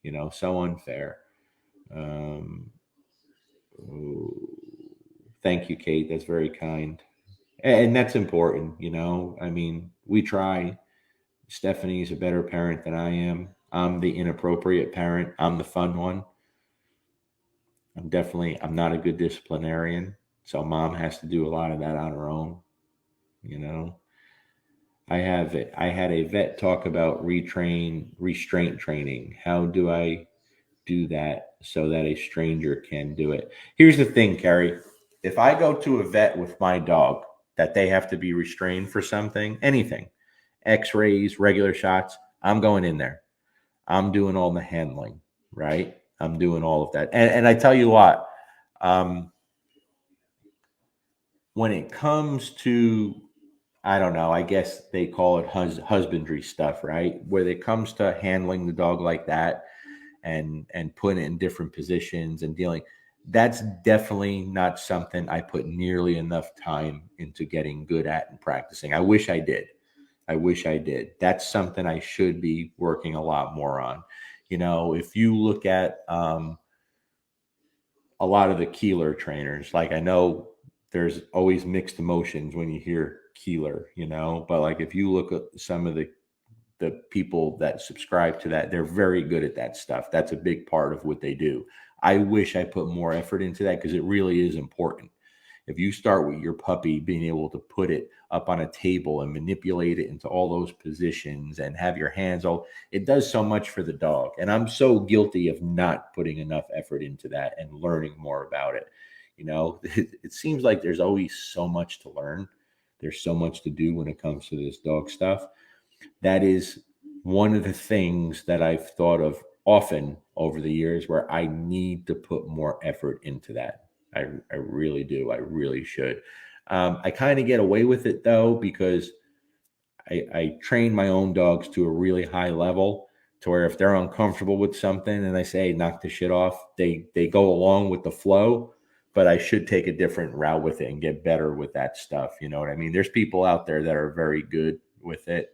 You know, so unfair. Um, ooh, thank you, Kate. That's very kind, and that's important. You know, I mean, we try. Stephanie's a better parent than I am. I'm the inappropriate parent. I'm the fun one. I'm not a good disciplinarian. So mom has to do a lot of that on her own, you know. I had a vet talk about restraint training. How do I do that so that a stranger can do it? Here's the thing, Carrie. If I go to a vet with my dog that they have to be restrained for something, anything, x-rays, regular shots, I'm going in there. I'm doing all the handling, right? I'm doing all of that. And I tell you what, um, when it comes to, I don't know, I guess they call it husbandry stuff, right? When it comes to handling the dog like that and putting it in different positions and dealing, that's definitely not something I put nearly enough time into getting good at and practicing. I wish I did. I wish I did. That's something I should be working a lot more on. You know, if you look at a lot of the Keeler trainers, like I know there's always mixed emotions when you hear Keeler, you know, but like if you look at some of the people that subscribe to that, they're very good at that stuff. That's a big part of what they do. I wish I put more effort into that because it really is important. If you start with your puppy being able to put it up on a table and manipulate it into all those positions and have your hands all, it does so much for the dog. And I'm so guilty of not putting enough effort into that and learning more about it. You know, it seems like there's always so much to learn. There's so much to do when it comes to this dog stuff. That is one of the things that I've thought of often over the years where I need to put more effort into that. I really do. I really should. I kind of get away with it though because I train my own dogs to a really high level to where if they're uncomfortable with something and I say, hey, knock the shit off, they go along with the flow. But I should take a different route with it and get better with that stuff. You know what I mean? There's people out there that are very good with it.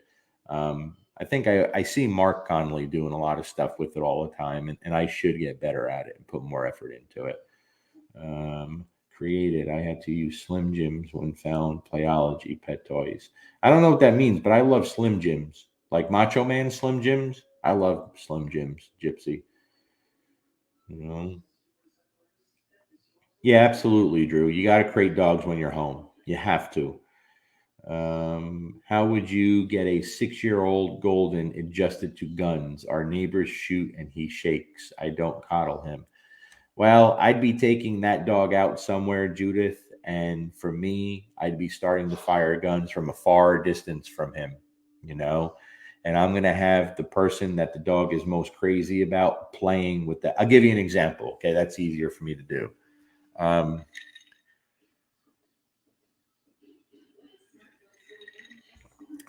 I think I see Mark Connolly doing a lot of stuff with it all the time, and I should get better at it and put more effort into it. Created, I had to use Slim Jims when found Playology pet toys. I don't know what that means, but I love Slim Jims. Like Macho Man Slim Jims. I love Slim Jims, Gypsy. You know? Yeah, absolutely, Drew. You got to create dogs when you're home. You have to. How would you get a 6-year-old golden adjusted to guns? Our neighbors shoot and he shakes. I don't coddle him. Well, I'd be taking that dog out somewhere, Judith. And for me, I'd be starting to fire guns from a far distance from him, you know? And I'm going to have the person that the dog is most crazy about playing with that. I'll give you an example. Okay. That's easier for me to do. Um,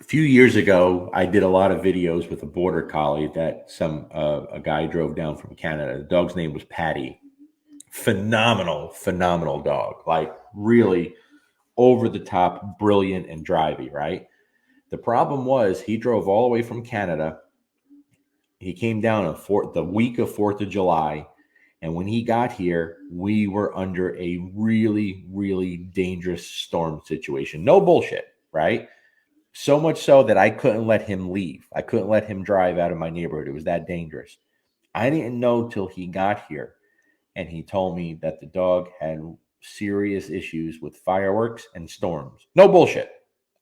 a few years ago, I did a lot of videos with a border collie that a guy drove down from Canada. The dog's name was Patty. Phenomenal dog. Like really over the top, brilliant, and drivey, right? The problem was he drove all the way from Canada. He came down on the week of 4th of July. And when he got here, we were under a really, really dangerous storm situation. No bullshit, right? So much so that I couldn't let him leave. I couldn't let him drive out of my neighborhood. It was that dangerous. I didn't know till he got here, and he told me that the dog had serious issues with fireworks and storms. No bullshit.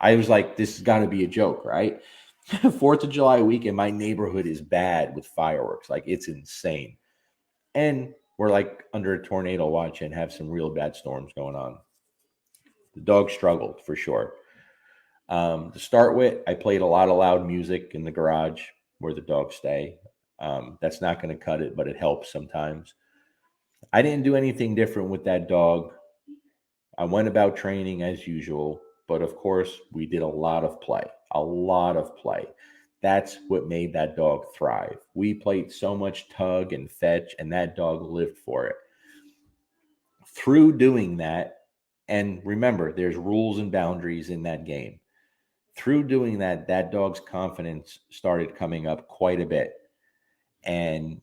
I was like, this has got to be a joke, right? 4th of July weekend, my neighborhood is bad with fireworks. Like, it's insane. And we're like under a tornado watch and have some real bad storms going on. The dog struggled for sure. To start with, I played a lot of loud music in the garage where the dogs stay. That's not going to cut it, but it helps sometimes. I didn't do anything different with that dog. I went about training as usual, but of course, we did a lot of play, a lot of play. That's what made that dog thrive. We played so much tug and fetch, and that dog lived for it. Through doing that, and remember, there's rules and boundaries in that game. Through doing that, that dog's confidence started coming up quite a bit. And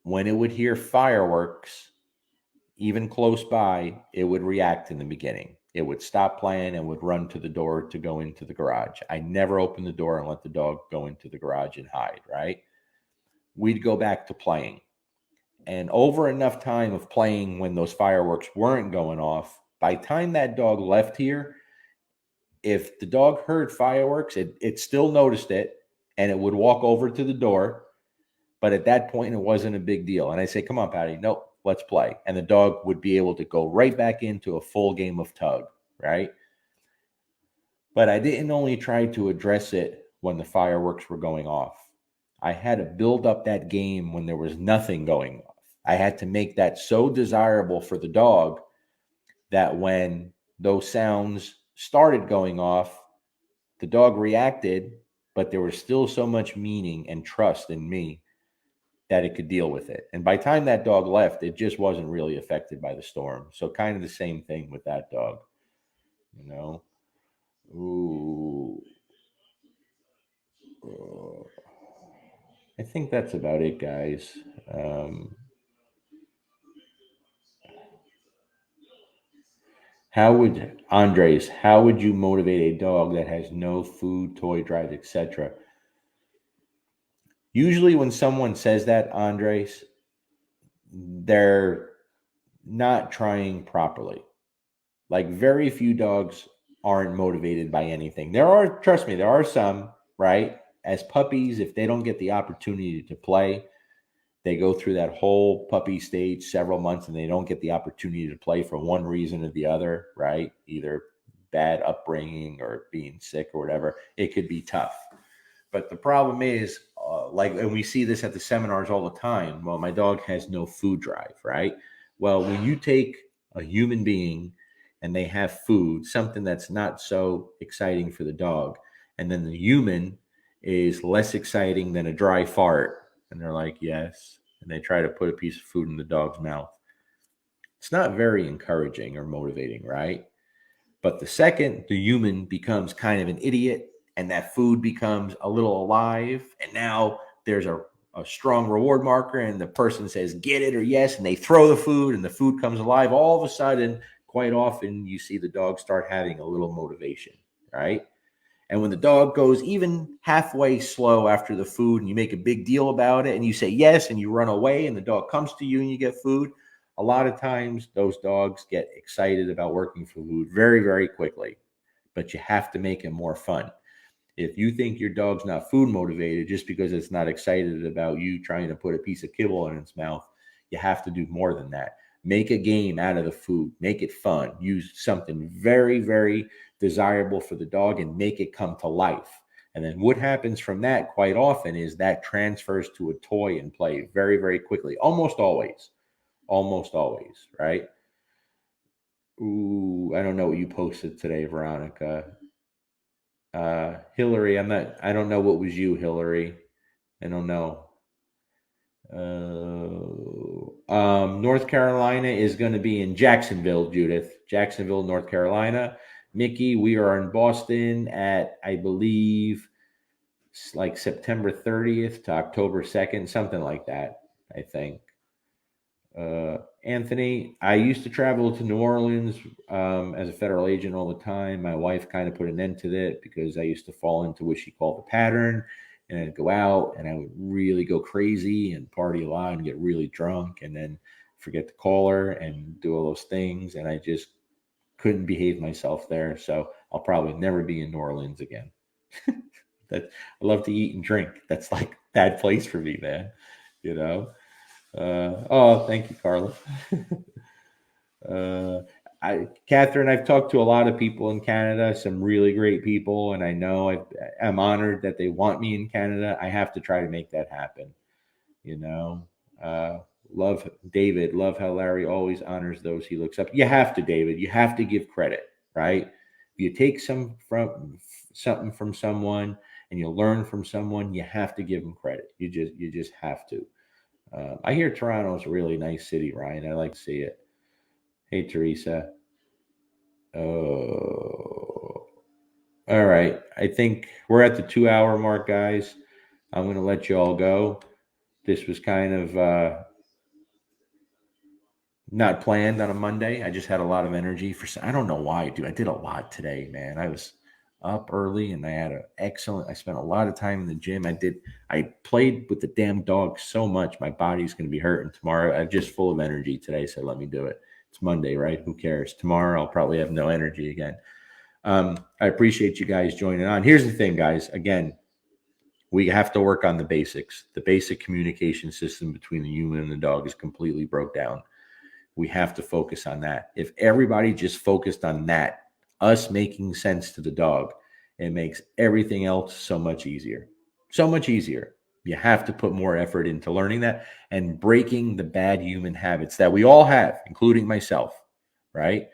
when it would hear fireworks, even close by, it would react in the beginning. It would stop playing and would run to the door to go into the garage. I never opened the door and let the dog go into the garage and hide, right? We'd go back to playing. And over enough time of playing when those fireworks weren't going off, by the time that dog left here, if the dog heard fireworks, it still noticed it and it would walk over to the door. But at that point, it wasn't a big deal. And I say, come on, Patty, nope, let's play. And the dog would be able to go right back into a full game of tug, right? But I didn't only try to address it when the fireworks were going off. I had to build up that game when there was nothing going off. I had to make that so desirable for the dog that when those sounds started going off, the dog reacted, but there was still so much meaning and trust in me that it could deal with it. And by the time that dog left, it just wasn't really affected by the storm. So kind of the same thing with that dog, you know. Ooh. I think that's about it, guys. How would you motivate a dog that has no food, toy drive, etc.? Usually when someone says that, Andres, they're not trying properly. Like, very few dogs aren't motivated by anything. There are, trust me, there are some, right? As puppies, if they don't get the opportunity to play, they go through that whole puppy stage several months and they don't get the opportunity to play for one reason or the other, right? Either bad upbringing or being sick or whatever. It could be tough. But the problem is, and we see this at the seminars all the time. Well, my dog has no food drive, right? Well, when you take a human being and they have food, something that's not so exciting for the dog, and then the human is less exciting than a dry fart, and they're like, yes, and they try to put a piece of food in the dog's mouth. It's not very encouraging or motivating, right? But the second the human becomes kind of an idiot and that food becomes a little alive, and now there's a strong reward marker, and the person says, get it or yes, and they throw the food and the food comes alive, all of a sudden, quite often, you see the dog start having a little motivation, right? And when the dog goes even halfway slow after the food and you make a big deal about it and you say yes and you run away and the dog comes to you and you get food, a lot of times those dogs get excited about working for food very, very quickly. But you have to make it more fun. If you think your dog's not food motivated just because it's not excited about you trying to put a piece of kibble in its mouth, you have to do more than that. Make a game out of the food. Make it fun. Use something very, very desirable for the dog and make it come to life. And then what happens from that quite often is that transfers to a toy and play very, very quickly. Almost always. Almost always, right? Ooh, I don't know what you posted today, Veronica. Hillary, I don't know what was you, Hillary. I don't know. North Carolina is going to be in Jacksonville, Judith. Jacksonville, North Carolina. Mickey, we are in Boston at, I believe, like September 30th to October 2nd, something like that, I think. Anthony, I used to travel to New Orleans as a federal agent all the time. My wife kind of put an end to that because I used to fall into what she called the pattern. And I'd go out and I would really go crazy and party a lot and get really drunk and then forget to call her and do all those things. And I just couldn't behave myself there. So I'll probably never be in New Orleans again. That I love to eat and drink. That's like bad place for me, man. You know. Oh, thank you, Carla. uh, Catherine, I've talked to a lot of people in Canada, some really great people, and I know I'm honored that they want me in Canada. I have to try to make that happen. You know, uh, love David. Love how Larry always honors those he looks up. You have to, David. You have to give credit, right? If you take something from someone and you learn from someone, you have to give them credit. You just have to. I hear Toronto's a really nice city, Ryan. I like to see it. Hey, Teresa. Oh, all right. I think we're at the 2 hour mark, guys. I'm going to let you all go. This was kind of not planned on a Monday. I just had a lot of energy for. I don't know why, dude. I did a lot today, man. I was up early and I had an excellent. I spent a lot of time in the gym. I played with the damn dog so much. My body's going to be hurting tomorrow. I'm just full of energy today, so let me do it. It's Monday, right? Who cares? Tomorrow I'll probably have no energy again. I appreciate you guys joining on. Here's the thing, guys. Again, we have to work on the basics. The basic communication system between the human and the dog is completely broke down. We have to focus on that. If everybody just focused on that, us making sense to the dog, it makes everything else so much easier. So much easier. You have to put more effort into learning that and breaking the bad human habits that we all have, including myself, right?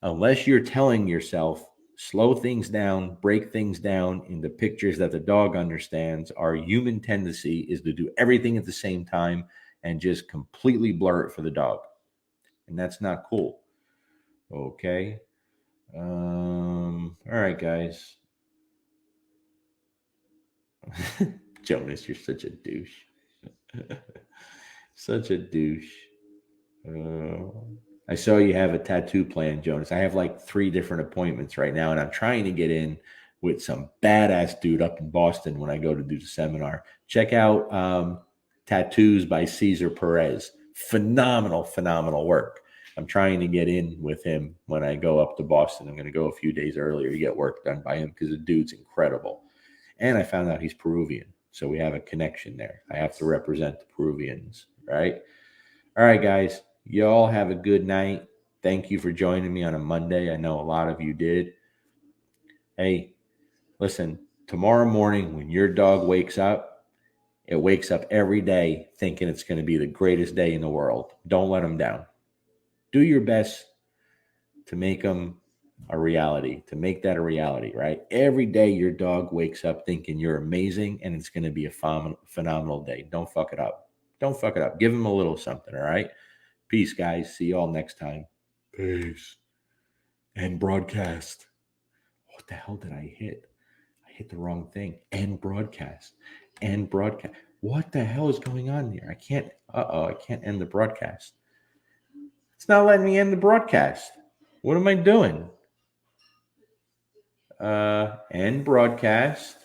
Unless you're telling yourself, slow things down, break things down into pictures that the dog understands, our human tendency is to do everything at the same time and just completely blur it for the dog. And that's not cool. Okay. All right, guys. Jonas, you're such a douche. Such a douche. Uh, I saw you have a tattoo plan, Jonas. I have like 3 different appointments right now, and I'm trying to get in with some badass dude up in Boston when I go to do the seminar. Check out Tattoos by Cesar Perez. Phenomenal, phenomenal work. I'm trying to get in with him when I go up to Boston. I'm going to go a few days earlier to get work done by him because the dude's incredible. And I found out he's Peruvian. So we have a connection there. I have to represent the Peruvians, right? All right, guys. You all have a good night. Thank you for joining me on a Monday. I know a lot of you did. Hey, listen, tomorrow morning when your dog wakes up, it wakes up every day thinking it's going to be the greatest day in the world. Don't let them down. Do your best to make them a reality, to make that a reality, right? Every day your dog wakes up thinking you're amazing and it's going to be a phenomenal day. Don't fuck it up. Don't fuck it up. Give them a little something, all right? Peace, guys. See you all next time. Peace. End broadcast. What the hell did I hit? I hit the wrong thing. End broadcast. End broadcast. What the hell is going on here? I can't. I can't end the broadcast. It's not letting me end the broadcast. What am I doing? End broadcast.